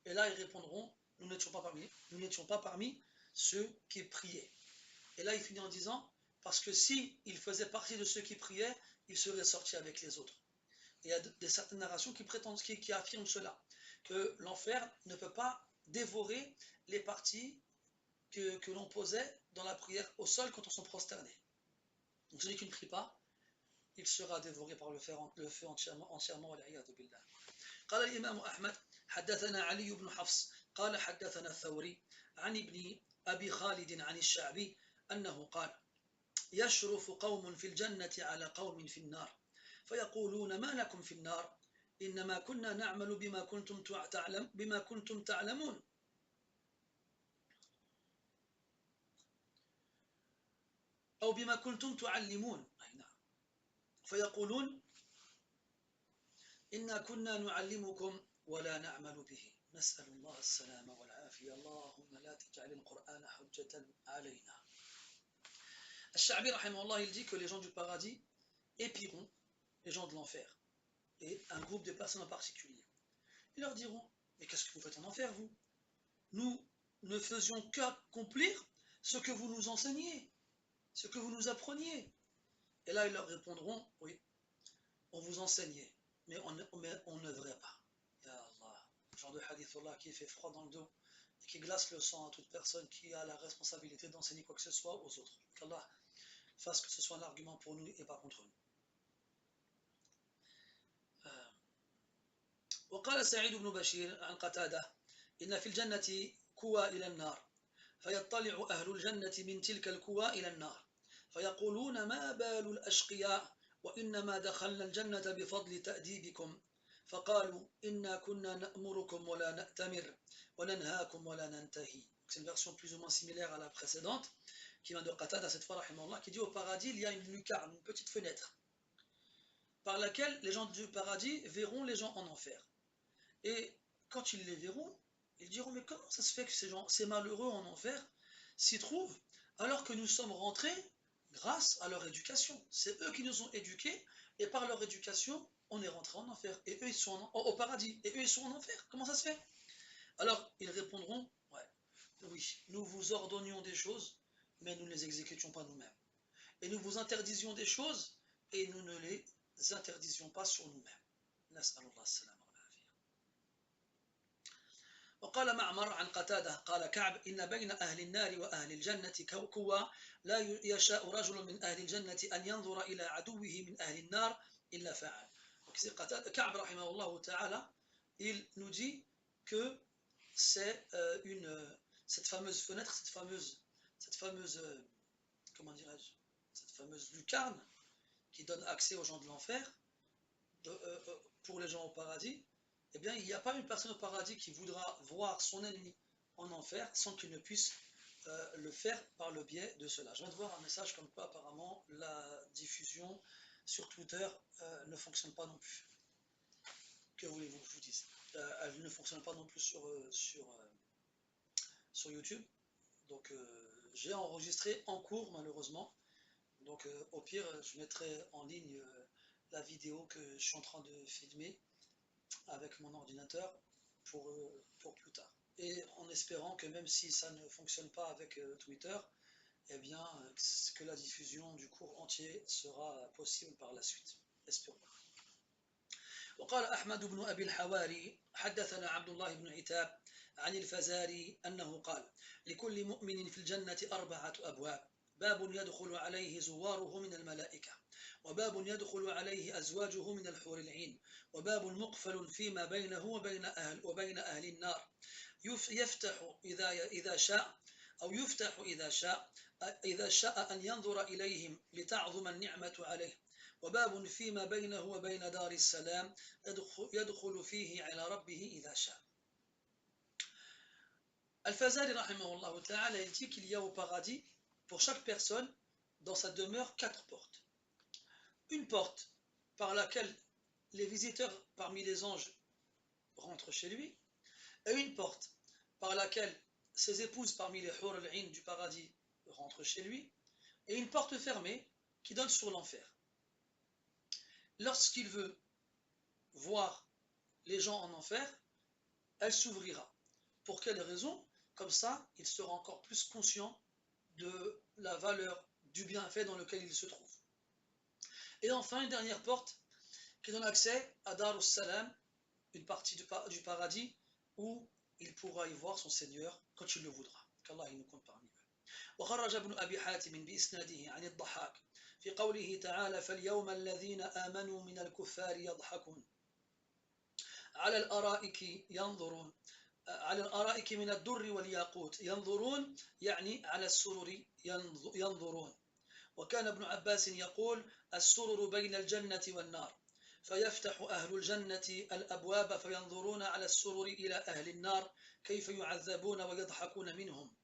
Et là, ils répondront, nous n'étions pas parmi ceux qui priaient. Et là, il finit en disant, parce que si il faisait partie de ceux qui priaient, il serait sorti avec les autres. Et il y a certaines narrations qui affirment cela, que l'enfer ne peut pas dévorer les parties que l'on posait dans la prière au sol quand on s'en prosternait. Donc celui qui ne prie pas, il sera dévoré par le feu entièrement. والعياذ بالله. قال الإمام أحمد حدثنا علي بن حفص قال حدثنا الثوري عن ابن أبي خالد عن الشعبي أنه قال يشرف قوم في الجنة على قوم في النار فيقولون ما لكم في النار إنما كنا نعمل بما كنتم تعلمون أو بما كنتم تعلمون فيقولون إنا كنا نعلمكم ولا نعمل به نسأل الله السلامة والعافية اللهم لا تجعل القرآن حجة علينا. Al-Sha'bi rahimahullah, il dit que les gens du paradis épieront les gens de l'enfer et un groupe de personnes en particulier. Ils leur diront, mais qu'est-ce que vous faites en enfer, vous? Nous ne faisions qu'accomplir ce que vous nous enseigniez, ce que vous nous appreniez. Et là, ils leur répondront, oui, on vous enseignait, mais on n'œuvrait pas. Ya Allah, le genre de hadith-Allah qui fait froid dans le dos et qui glace le sang à toute personne qui a la responsabilité d'enseigner quoi que ce soit aux autres. Qu'Allah fasse que ce soit un argument pour nous et pas contre nous. وقال سعيد بن بشير عن قتادة إن في الجنة كوى إلى النار فيطلع أهل الجنة من تلك الكوى إلى النار فيقولون ما بال الأشقياء وإنما دخلنا الجنة بفضل تأديبكم فقالوا إنا كنا نأمركم ولا نأتمر وننهاكم ولا ننتهي. C'est une version plus ou moins similaire à la précédente qui vient de Qatada cette fois rahimahullah, qui dit au paradis il y a une lucarne, une petite fenêtre par laquelle les gens du paradis verront les gens en enfer. Et quand ils les verront, ils diront mais comment ça se fait que ces malheureux en enfer s'y trouvent alors que nous sommes rentrés grâce à leur éducation. C'est eux qui nous ont éduqués et par leur éducation on est rentrés en enfer et eux ils sont au paradis et eux ils sont en enfer. Comment ça se fait? Alors ils répondront ouais, oui, nous vous ordonnions des choses mais nous ne les exécutions pas nous-mêmes. Et nous vous interdisions des choses et nous ne les interdisions pas sur nous-mêmes. Nas'alullah as-salam. وقال معمر عن قتادة قال كعب إن بين أهل النار وأهل الجنة كوى لا يشاء رجل من أهل الجنة أن ينظر إلى عدوه من أهل النار إلا فعل. كعب رحمه الله تعالى, il nous dit que c'est cette fameuse fenêtre, cette fameuse comment dirais-je, cette fameuse lucarne qui donne accès aux gens de l'enfer pour les gens au paradis. Eh bien, il n'y a pas une personne au paradis qui voudra voir son ennemi en enfer sans qu'il ne puisse le faire par le biais de cela. Je viens de voir un message comme quoi apparemment la diffusion sur Twitter ne fonctionne pas non plus. Que voulez-vous que je vous dise? Elle ne fonctionne pas non plus sur YouTube. Donc j'ai enregistré en cours malheureusement. Donc au pire, je mettrai en ligne la vidéo que je suis en train de filmer avec mon ordinateur pour plus tard. Et en espérant que même si ça ne fonctionne pas avec Twitter, eh bien que la diffusion du cours entier sera possible par la suite. Espérons. وقال أحمد بن أبي الحواري حدثنا عبد الله بن عتاب عن الفزاري أنه قال لكل مؤمن في الجنة 4 أبواب باب يدخل عليه زواره من الملائكة وباب يدخل عليه أزواجه من الحور العين وباب مقفل فيما بينه وبين أهل النار يفتح إذا شاء أو يفتح إذا شاء أن ينظر إليهم لتعظم النعمة عليه وباب فيما بينه وبين دار السلام يدخل فيه على ربه إذا شاء. Al-Fazari rahimahullah ta'ala, il dit qu'il y a au paradis pour chaque personne dans sa demeure 4 portes. Une porte par laquelle les visiteurs parmi les anges rentrent chez lui, et une porte par laquelle ses épouses parmi les hur al-'ain du paradis rentrent chez lui, et une porte fermée qui donne sur l'enfer. Lorsqu'il veut voir les gens en enfer, elle s'ouvrira. Pour quelle raison? Comme ça, il sera encore plus conscient de la valeur du bienfait dans lequel il se trouve. Et enfin, une dernière porte qui donne accès à Dar al-Salam, une partie du paradis où il pourra y voir son Seigneur quand il le voudra. Qu'Allah nous compte parmi eux. وخرج ابن أبي حاتم بإسناده عن الضحاك في قوله تعالى فاليوم الذين آمنوا من الكفار يضحكون على الأرائك ينظرون على الأرائك من الدر والياقوت ينظرون يعني على السرر ينظرون وكان ابن عباس يقول السرر بين الجنة والنار فيفتح أهل الجنة الأبواب فينظرون على السرر إلى أهل النار كيف يعذبون ويضحكون منهم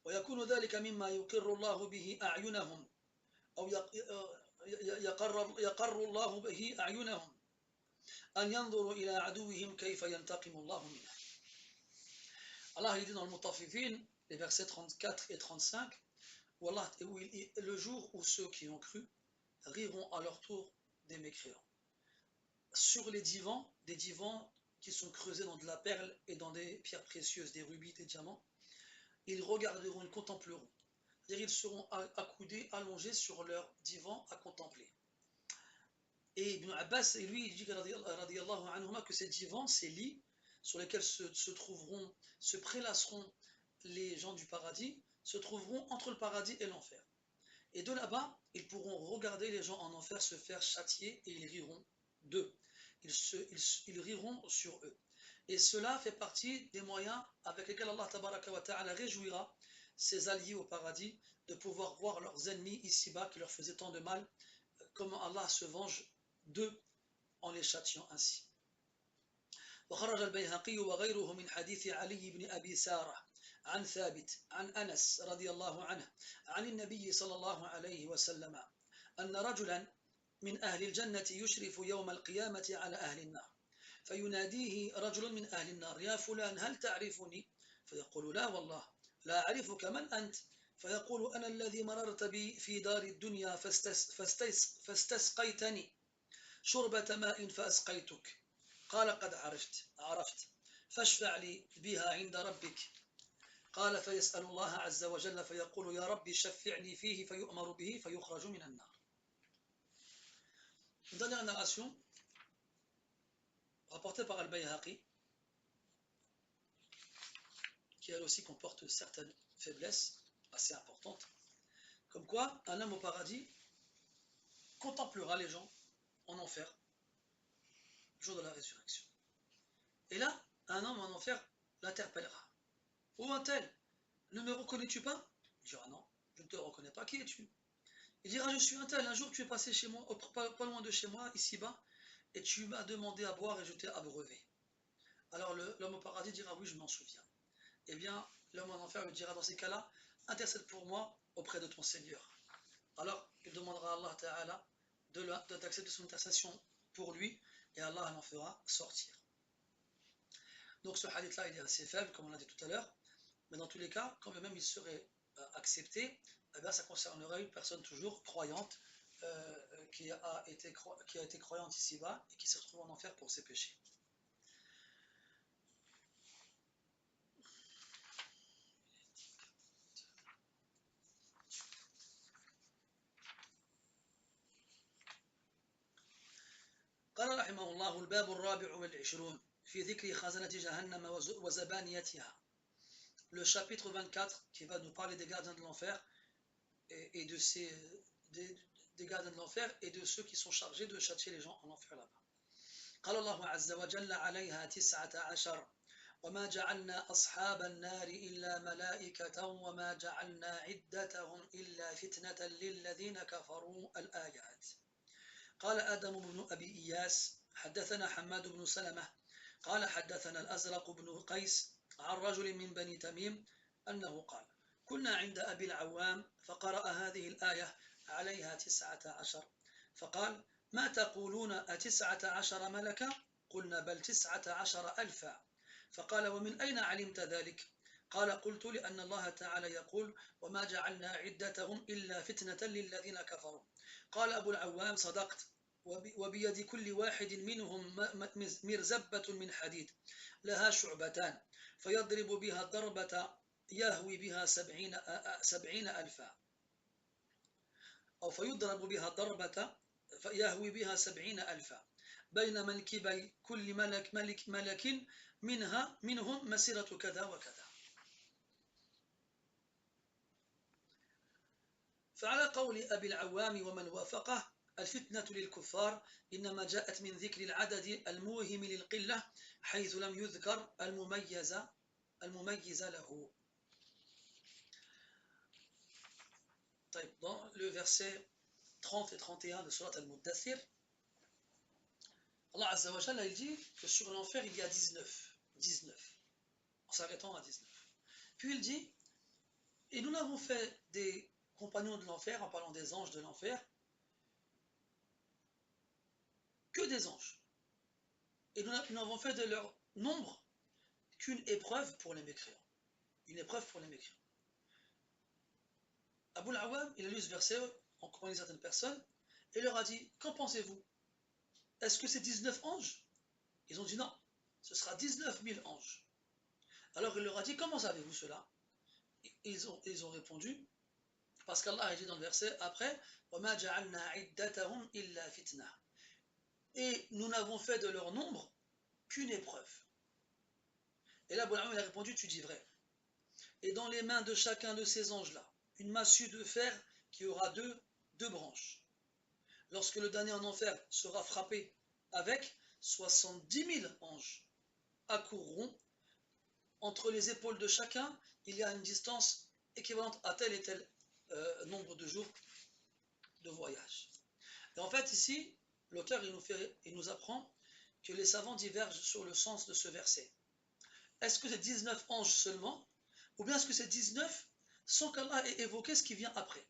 ويكون ذلك مما يقر الله به أعينهم أو يقر الله به أعينهم أن ينظروا إلى عدوهم كيف ينتقم الله منه. Allah il dit dans le Mutaffifin, les versets 34 et 35, où le jour où ceux qui ont cru riront à leur tour des mécréants. Sur les divans, des divans qui sont creusés dans de la perle et dans des pierres précieuses, des rubis, des diamants, ils regarderont, ils contempleront. C'est-à-dire ils seront accoudés, allongés sur leur divan à contempler. Et Ibn Abbas, lui, il dit que ces divans, ces lits, sur lesquels se prélasseront les gens du paradis, se trouveront entre le paradis et l'enfer. Et de là-bas, ils pourront regarder les gens en enfer se faire châtier et ils riront d'eux. Ils riront sur eux. Et cela fait partie des moyens avec lesquels Allah Tabaraka wa Ta'ala réjouira ses alliés au paradis de pouvoir voir leurs ennemis ici-bas qui leur faisaient tant de mal, comment Allah se venge d'eux en les châtiant ainsi. وخرج البيهقي وغيره من حديث علي بن أبي سارة عن ثابت عن أنس رضي الله عنه عن النبي صلى الله عليه وسلم أن رجلا من أهل الجنة يشرف يوم القيامة على أهل النار فيناديه رجل من أهل النار يا فلان هل تعرفني؟ فيقول لا والله لا أعرفك من أنت؟ فيقول أنا الذي مررت بي في دار الدنيا فاستسقيتني شربة ماء فأسقيتك قال قد عرفت فاشفع لي بها عند ربك قال فيسأل الله عز وجل فيقول يا ربي شفعني فيه فيؤمر به فيخرج من النار. Une dernière narration rapportée par Al-Bayhaqi qui elle aussi comporte certaines faiblesses assez importantes, comme quoi un homme au paradis contemplera les gens en enfer le jour de la résurrection. Et là, un homme en enfer l'interpellera. Où un tel? Ne me reconnais-tu pas? Il dira non, je ne te reconnais pas, qui es-tu? Il dira je suis un tel, un jour tu es passé chez moi, pas loin de chez moi, ici-bas, et tu m'as demandé à boire et je t'ai abreuvé. Alors l'homme au paradis dira oui, je m'en souviens. Eh bien, l'homme en enfer lui dira dans ces cas-là, intercède pour moi auprès de ton Seigneur. Alors, il demandera à Allah Ta'ala d'accepter son intercession pour lui, et Allah l'en fera sortir. Donc ce hadith-là, il est assez faible, comme on l'a dit tout à l'heure, mais dans tous les cas, quand même il serait accepté, eh bien, ça concernerait une personne toujours croyante, qui a été croyante ici-bas, et qui se retrouve en enfer pour ses péchés. قال رحمه الله الباب الرابع والعشرون في ذكر خزنة جهنم وزبانيتها. Le chapitre 24 qui va nous parler des gardiens de l'enfer et des gardiens de l'enfer et de ceux qui sont chargés de châtier les gens en enfer là-bas. قال الله عز وجل عليها 19 وما جعلنا أصحاب النار إلا ملائكة وما جعلنا عدتهم إلا فتنة للذين كفروا الآيات. قال آدم بن أبي إياس حدثنا حماد بن سلمة قال حدثنا الأزرق بن قيس عن رجل من بني تميم أنه قال كنا عند أبي العوام فقرأ هذه الآية عليها 19 فقال ما تقولون أتسعة عشر ملكا قلنا بل 19,000 فقال ومن أين علمت ذلك قال قلت لأن الله تعالى يقول وما جعلنا عدتهم إلا فتنة للذين كفروا قال أبو العوام صدقت وبيد كل واحد منهم مرزبة من حديد لها شعبتان فيضرب بها الضربة يهوي بها 70,000 أو فيضرب بها الضربة يهوي بها 70,000 بين منكبي كل ملك منهم مسيرة كذا وكذا. فعلى قول أبي العوام ومن وافقه الفتنة للكفار إنما جاءت من ذكر العدد الموهم للقلة حيث لم يذكر المميز له. طيب, dans le verset 30 et 31 de Surat Al-Muddathir, Allah Azza wa Jalla il dit que sur l'enfer il y a 19, en s'arrêtant à 19. Puis il dit, et nous n'avons fait des compagnons de l'enfer, en parlant des anges de l'enfer, que des anges. Et nous n'avons fait de leur nombre qu'une épreuve pour les mécréants. Une épreuve pour les mécréants. Abu al-Awwam, il a lu ce verset en compagnie de certaines personnes, et leur a dit, qu'en pensez-vous? Est-ce que c'est 19 anges? Ils ont dit non, ce sera 19 000 anges. Alors il leur a dit, comment savez-vous cela? Ils ont répondu, parce qu'Allah a dit dans le verset après, وَمَا جَعَلْنَا عِدَّتَهُمْ إِلَّا فِتْنَةً. Et nous n'avons fait de leur nombre qu'une épreuve. Et là, Abu al-Awwam, il a répondu, tu dis vrai. Et dans les mains de chacun de ces anges-là, une massue de fer qui aura deux branches. Lorsque le damné en enfer sera frappé avec, 70 000 anges accourront. Entre les épaules de chacun, il y a une distance équivalente à tel et tel nombre de jours de voyage. Et en fait, ici, l'auteur il nous apprend que les savants divergent sur le sens de ce verset. Est-ce que c'est 19 anges seulement, ou bien est-ce que c'est 19 sans qu'Allah ait évoqué ce qui vient après?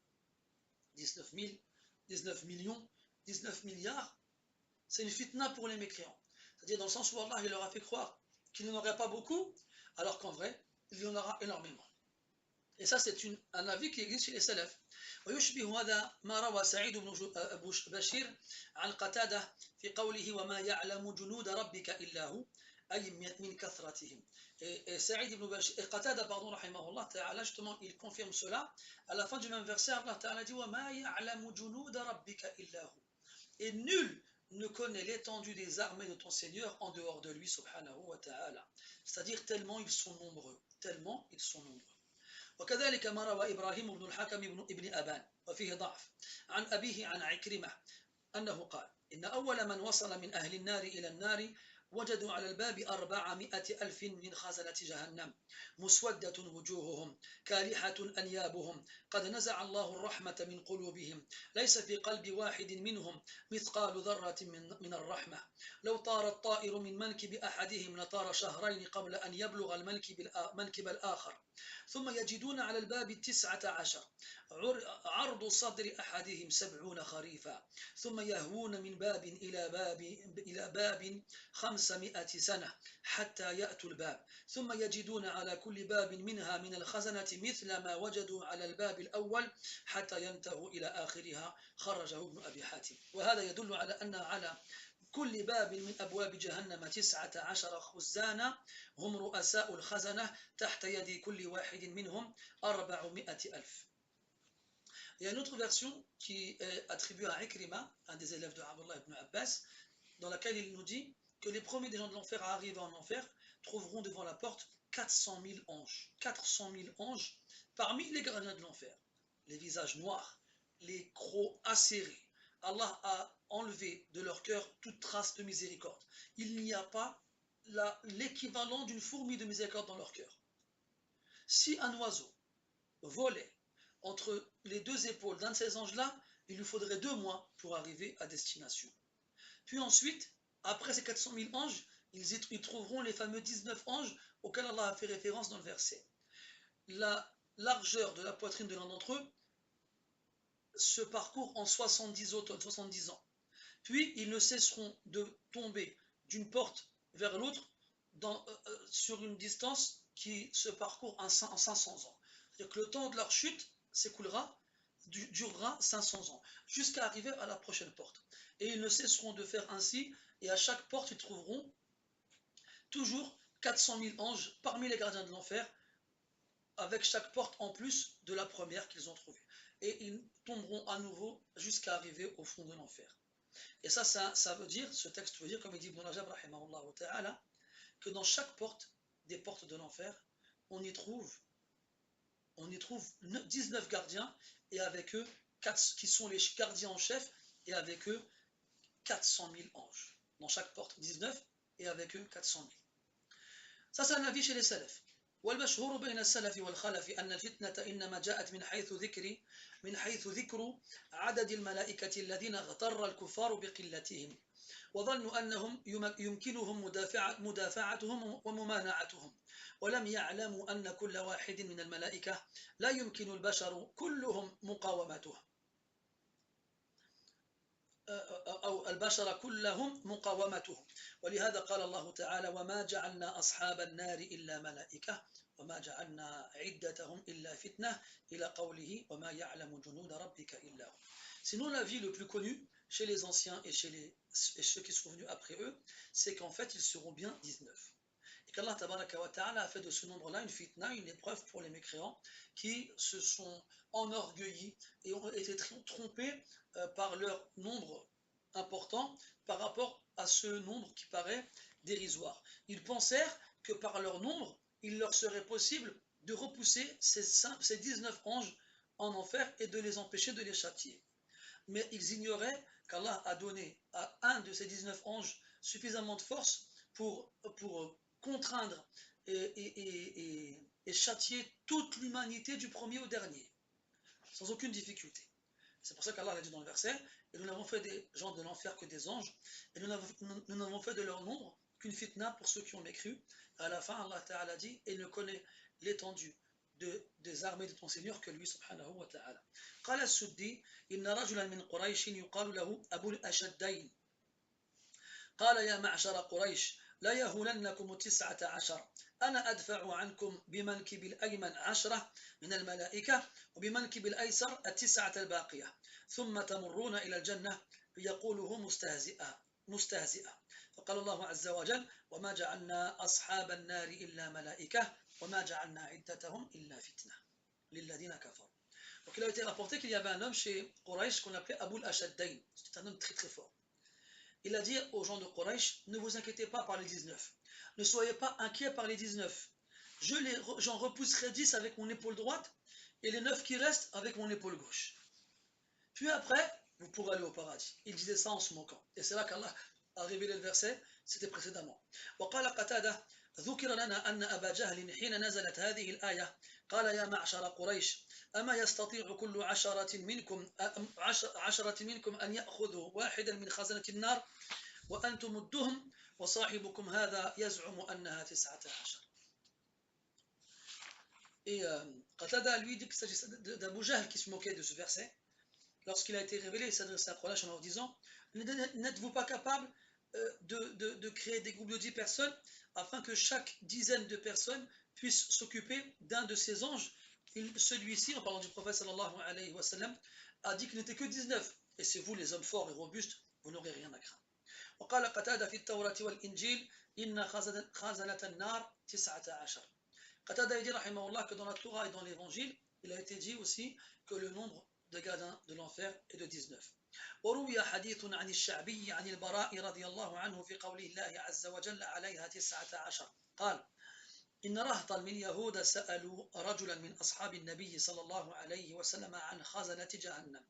19 000, 19 millions, 19 milliards, c'est une fitna pour les mécréants. C'est-à-dire dans le sens où Allah il leur a fait croire qu'il n'y en aurait pas beaucoup, alors qu'en vrai, il y en aura énormément. Et ça, c'est un avis qui existe chez les salafs. ويشبه هذا ما روى سعيد بن بشير عن قتادة في قوله وما يعلم جنود ربك إلا هو أي من كثرتهم. Et Saïd ibn Bashir, et Qatada, pardon, rahimahullah ta'ala, justement, il confirme cela. À la fin du même verset, Allah ta'ala dit وَمَا يَعْلَمُ جُنُودَ رَبِّكَ إِلَّا هُ. Et nul ne connaît l'étendue des armées de ton Seigneur en dehors de lui, subhanahu wa ta'ala. C'est-à-dire tellement ils sont nombreux. Tellement ils sont nombreux. وكذلك ما روى إبراهيم بن الحكم بن أبان وفيه ضعف عن أبيه عن عكرمة أنه قال إن أول من وصل من أهل النار إلى النار وجدوا على الباب 400,000 من خزنة جهنم مسودة وجوههم كالحة أنيابهم قد نزع الله الرحمة من قلوبهم ليس في قلب واحد منهم مثقال ذرة من الرحمة لو طار الطائر من منكب أحدهم لطار شهرين قبل أن يبلغ المنكب الآخر ثم يجدون على الباب 19 عرض صدر أحدهم 70 خريفا ثم يهوون من باب إلى باب 500 سنة حتى يأتوا الباب ثم يجدون على كل باب منها من الخزنة مثل ما وجدوا على الباب الأول حتى ينتهوا إلى آخرها خرجه ابن أبي حاتم. وهذا يدل على أن على كل باب من أبواب جهنم 19 خزانا هم رؤساء الخزنة تحت يد كل واحد منهم 400,000. Il y a une autre version qui est attribuée à Ikrima, un des élèves de Abdullah ibn Abbas, dans laquelle il nous dit que les premiers des gens de l'enfer à arriver en enfer trouveront devant la porte 400 000 anges. 400 000 anges parmi les gardiens de l'enfer. Les visages noirs, les crocs acérés. Allah a enlevé de leur cœur toute trace de miséricorde. Il n'y a pas l'équivalent d'une fourmi de miséricorde dans leur cœur. Si un oiseau volait entre les deux épaules d'un de ces anges-là, il lui faudrait 2 mois pour arriver à destination. Puis ensuite, après ces 400 000 anges, ils trouveront les fameux 19 anges auxquels Allah a fait référence dans le verset. La largeur de la poitrine de l'un d'entre eux se parcourt en 70 automnes, 70 ans. puis ils ne cesseront de tomber d'une porte vers l'autre sur une distance qui se parcourt en 500 ans. C'est-à-dire que le temps de leur chute s'écoulera, durera 500 ans, jusqu'à arriver à la prochaine porte. Et ils ne cesseront de faire ainsi, et à chaque porte, ils trouveront toujours 400 000 anges parmi les gardiens de l'enfer, avec chaque porte en plus de la première qu'ils ont trouvée. Et ils tomberont à nouveau jusqu'à arriver au fond de l'enfer. Et ça veut dire, ce texte veut dire, comme il dit Ibn Rajab, que dans chaque porte des portes de l'enfer, on y trouve 19 gardiens, et avec eux, 4 qui sont les gardiens en chef, et avec eux, 400 000 anges. Dans chaque porte, 19, et avec eux, 400 000. Ça, c'est un avis chez les salafs. والمشهور بين السلف والخلف أن الفتنة إنما جاءت من حيث ذكر عدد الملائكة الذين اغتر الكفار بقلتهم وظنوا أنهم يمكنهم مدافعتهم وممانعتهم ولم يعلموا أن كل واحد من الملائكة لا يمكن البشر كلهم مقاومته أو البشر كلهم مقاومته ولهذا قال الله تعالى وما جعلنا أصحاب النار إلا ملائكة وما جعلنا عدتهم إلا فتنة إلى قوله وما يعلم جنود ربك إلا هو. Sinon l'avis le plus connu chez les anciens et chez ceux qui sont venus après eux, c'est qu'en fait ils seront bien 19. Et qu'Allah tabaraka wa ta'ala a fait de ce nombre-là une fitna, une épreuve pour les mécréants qui se sont enorgueillis et ont été trompés par leur nombre important par rapport à ce nombre qui paraît dérisoire. Ils pensèrent que par leur nombre, il leur serait possible de repousser ces 19 anges en enfer et de les empêcher de les châtier. Mais ils ignoraient qu'Allah a donné à un de ces 19 anges suffisamment de force pour contraindre et châtier toute l'humanité du premier au dernier, sans aucune difficulté. C'est pour ça qu'Allah a dit dans le verset, et nous n'avons fait des gens de l'enfer que des anges, et nous n'avons fait de leur nombre qu'une fitna pour ceux qui ont mécru. À la fin, Allah Ta'ala dit, et ne connaît l'étendue des armées de ton Seigneur que lui, subhanahu wa ta'ala. قال السدي إن رجلا من قريش يقال له أبو الأشدين قال يا معشر قريش لا يهولنكم 19 أنا أدفع عنكم بمنكب الأيمن 10 من الملائكة وبمنكب الأيسر 9 الباقية ثم تمرون إلى الجنة يقوله مستهزئة فقال الله عز وجل وما جعلنا أصحاب النار إلا ملائكة وما جعلنا عدتهم إلا فتنة للذين كفروا. Donc il a été rapporté qu'il y avait un homme chez Quraysh qu'on appelait Abu al-Ashaddayn. C'était un homme très très fort. Il a dit aux gens de Quraysh, ne vous inquiétez pas par les 19. Ne soyez pas inquiets par les 19. J'en repousserai 10 avec mon épaule droite et les 9 qui restent avec mon épaule gauche. Puis après, vous pourrez aller au paradis. Il disait ça en se moquant. Et c'est là qu'Allah a révélé le verset, c'était précédemment. وقال قتادة ذكر لنا أن أبا جهل حين نزلت هذه الآية قال يا معشر قريش أما يستطيع كل عشرة منكم أن يأخذوا واحدا من خزنة النار وأنتم الدهم وصاحبكم هذا يزعم أنها 19. Et Qatada lui dit qu'il s'agissait d'Abu Jahl qui se moquait de ce verset. Lorsqu'il a été révélé, il s'adressait à Quraysh en leur disant n'êtes-vous pas capable de créer des groupes de 10 personnes afin que chaque dizaine de personnes puissent s'occuper d'un de ces anges? Celui-ci, en parlant du prophète sallallahu alayhi wa sallam, a dit qu'il n'était que 19. Et c'est vous les hommes forts et robustes, vous n'aurez rien à craindre. وقال قتادة في التوراة والإنجيل إن خزنة النار 19. Qatada dit rahimahullah que dans la Torah et dans l'Évangile, il a été dit aussi que le nombre de gardiens de l'enfer est de 19. وروي حديث عن الشعبي عن البراء رضي الله عنه في قوله الله عز وجل عليها 19 قال إن رهطا من يهود سألوا رجلا من أصحاب النبي صلى الله عليه وسلم عن خزنة جهنم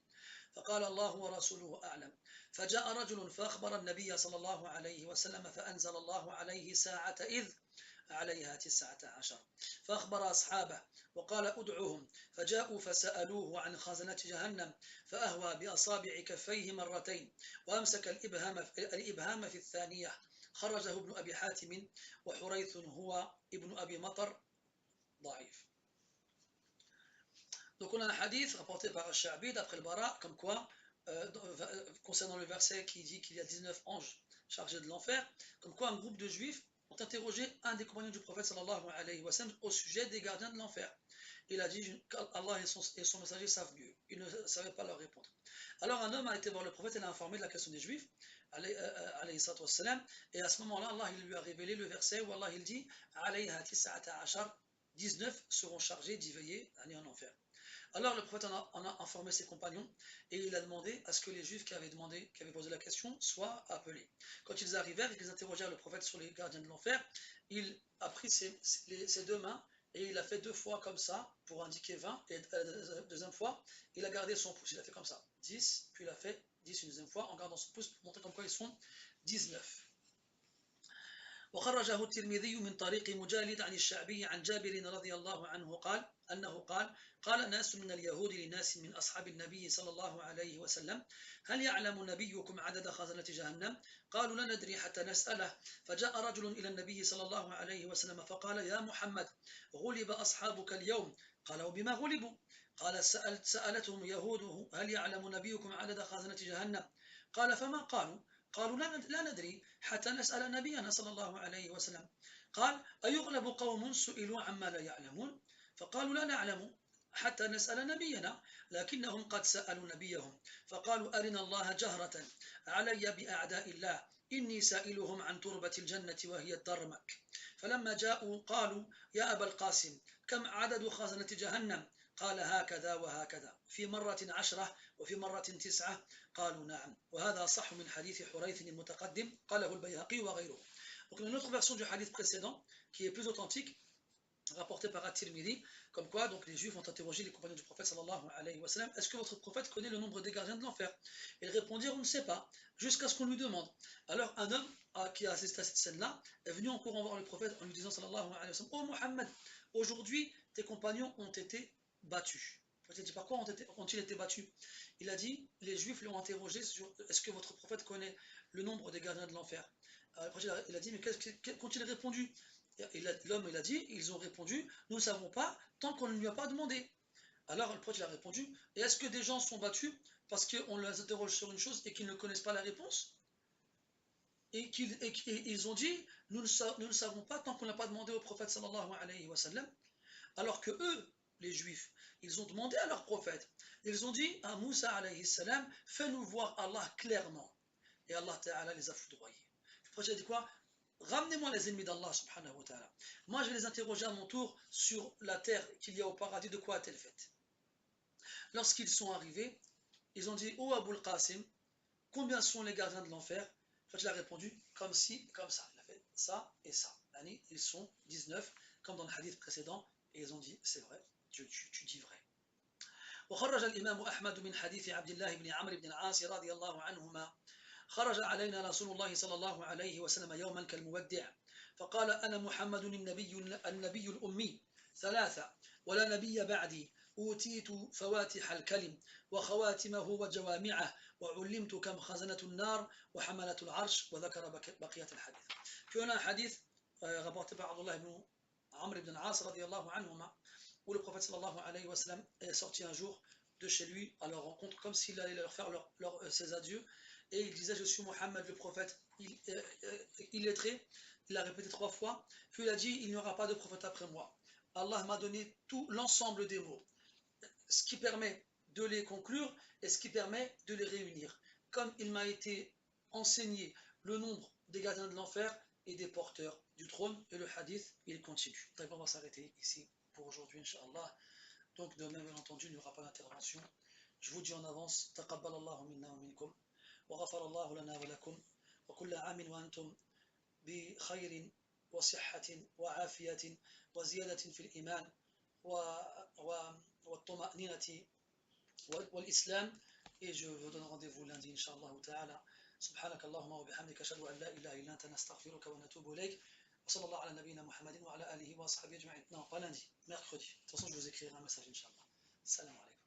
فقال الله ورسوله أعلم فجاء رجل فأخبر النبي صلى الله عليه وسلم فأنزل الله عليه ساعة إذ عليها 19 فأخبر أصحابه وقال أدعوهم فجاءوا فسألوه عن خزنة جهنم فأهوى بأصابع كفيه مرتين وأمسك الإبهام في الثانية خرجه ابن أبي حاتم وحريث هو ابن أبي مطر ضعيف. Donc on a un hadith rapporté par Al-Sha'bi d'après le Bara comme quoi concernant le verset qui dit qu'il y a 19 anges chargés de l'enfer, comme quoi un groupe de juifs ont interrogé un des compagnons du prophète sallallahu alayhi wa sallam au sujet des gardiens de l'enfer. Il a dit Allah et son messager savent mieux. Il ne savait pas leur répondre. Alors un homme a été voir le prophète et l'a informé de la question des juifs, alayhi salatu wassalam, et à ce moment-là, Allah il lui a révélé le verset où Allah il dit alayha tis'ata ashar, 19 seront chargés d'y veiller en enfer. Alors le prophète en a informé ses compagnons et il a demandé à ce que les juifs qui avaient posé la question soient appelés. Quand ils arrivèrent et qu'ils interrogèrent le prophète sur les gardiens de l'enfer, il a pris ses deux mains et il a fait 2 fois comme ça pour indiquer 20, et la deuxième fois, il a gardé son pouce, il a fait comme ça, 10, puis il a fait 10 une deuxième fois en gardant son pouce pour montrer comme quoi ils sont 19. وخرجه الترمذي من طريق مجالد عن الشعبي عن جابر رضي الله عنه قال أنه قال ناس من اليهود لناس من أصحاب النبي صلى الله عليه وسلم هل يعلم نبيكم عدد خزنة جهنم؟ قالوا لا ندري حتى نسأله فجاء رجل إلى النبي صلى الله عليه وسلم فقال يا محمد غلب أصحابك اليوم قال وبما غلبوا؟ قال سألتهم يهود هل يعلم نبيكم عدد خزنة جهنم؟ قال فما قالوا لا ندري حتى نسأل نبينا صلى الله عليه وسلم قال أيغلب قوم سئلوا عما لا يعلمون فقالوا لا نعلم حتى نسأل نبينا لكنهم قد سألوا نبيهم فقالوا أرنا الله جهرة علي بأعداء الله إني سائلهم عن تربة الجنة وهي الدرمك فلما جاءوا قالوا يا أبا القاسم كم عدد خزنة جهنم قال هكذا وهكذا في مرة 10 وفي مرة 9 قالوا نعم وهذا صح من حديث حريث المتقدم قاله البيهقي وغيره. Donc une autre version du hadith précédent qui est plus authentique rapporté par At-Tirmidhi, comme quoi donc les juifs ont interrogé les compagnons du prophète sallallahu alayhi wa sallam, est-ce que votre prophète connaît le nombre des gardiens de l'enfer? Ils répondirent on ne sait pas, jusqu'à ce qu'on lui demande. Alors un homme qui a assisté à cette scène-là est venu en courant voir le prophète en lui disant sallallahu alayhi wa sallam, oh Muhammad, aujourd'hui tes compagnons ont été battus. Il a dit par quoi ont-ils été battus? Il a dit les juifs l'ont interrogé sur est-ce que votre prophète connaît le nombre des gardiens de l'enfer? Il a dit mais qu'ont-ils répondu? L'homme il a dit, ils ont répondu, nous ne savons pas tant qu'on ne lui a pas demandé. Alors le prophète il a répondu, et est-ce que des gens sont battus parce qu'on les interroge sur une chose et qu'ils ne connaissent pas la réponse? Et ils ont dit, nous ne savons pas tant qu'on n'a pas demandé au prophète sallallahu alayhi wa sallam. Alors que eux, les juifs, ils ont demandé à leur prophète, ils ont dit à Moussa alayhi salam, fais-nous voir Allah clairement. Et Allah ta'ala les a foudroyés. Le prophète a dit quoi? Ramenez-moi les ennemis d'Allah subhanahu wa ta'ala. Moi je vais les interroger à mon tour sur la terre qu'il y a au paradis, de quoi a-t-elle fait? Lorsqu'ils sont arrivés, ils ont dit, oh Abul Qasim, combien sont les gardiens de l'enfer? En fait il a répondu, comme ci, comme ça. Il a fait ça et ça. Ils sont 19, comme dans le hadith précédent, et ils ont dit, c'est vrai, tu dis vrai. وخرج الإمام أحمد من حديث عبد الله بن عمرو بن العاص رضي الله عنهما خرج علينا رسول الله صلى الله عليه وسلم يوما كالمودع فقال أنا محمد النبي الأمي 3 ولا نبي بعدي أوتيت فواتح الكلم وخواتمه وجوامعه وعلمت كم خزنة النار وحملة العرش وذكر بقية الحديث. Puis on a un hadith rapporté par Abdullah ibn Amr ibn al-As radiyallahu anhuma où le prophète sallallahu alayhi wa sallam est sorti un jour de chez lui à leur rencontre comme s'il allait leur faire ses adieux. Et il disait je suis Mohammed le prophète illettré, il l'a répété 3 fois, puis il a dit il n'y aura pas de prophète après moi. Allah m'a donné tout l'ensemble des mots, ce qui permet de les conclure et ce qui permet de les réunir. Comme il m'a été enseigné le nombre des gardiens de l'enfer et des porteurs du trône, et le hadith il continue. Donc on va s'arrêter ici pour aujourd'hui Inch'Allah. Donc demain bien entendu il n'y aura pas d'intervention. Je vous dis en avance, taqabbal Allahu minna wa minkum. وغفر الله لنا ولكم وكل عام وأنتم بخير وصحة وعافية وزيادة في الإيمان والطمأنينة والإسلام. Et je vous donne rendez-vous lundi Inch'Allah ta'ala. سبحانك اللهم وبحمدك أشهد أن لا إله إلا أنت نستغفرك ونتوب إليك وصلى الله على نبينا محمد وعلى آله وصحبه أجمعين. Non, pas lundi, mercredi. De toute façon, je vous écrirai un message Inch'Allah. Salam alaikum.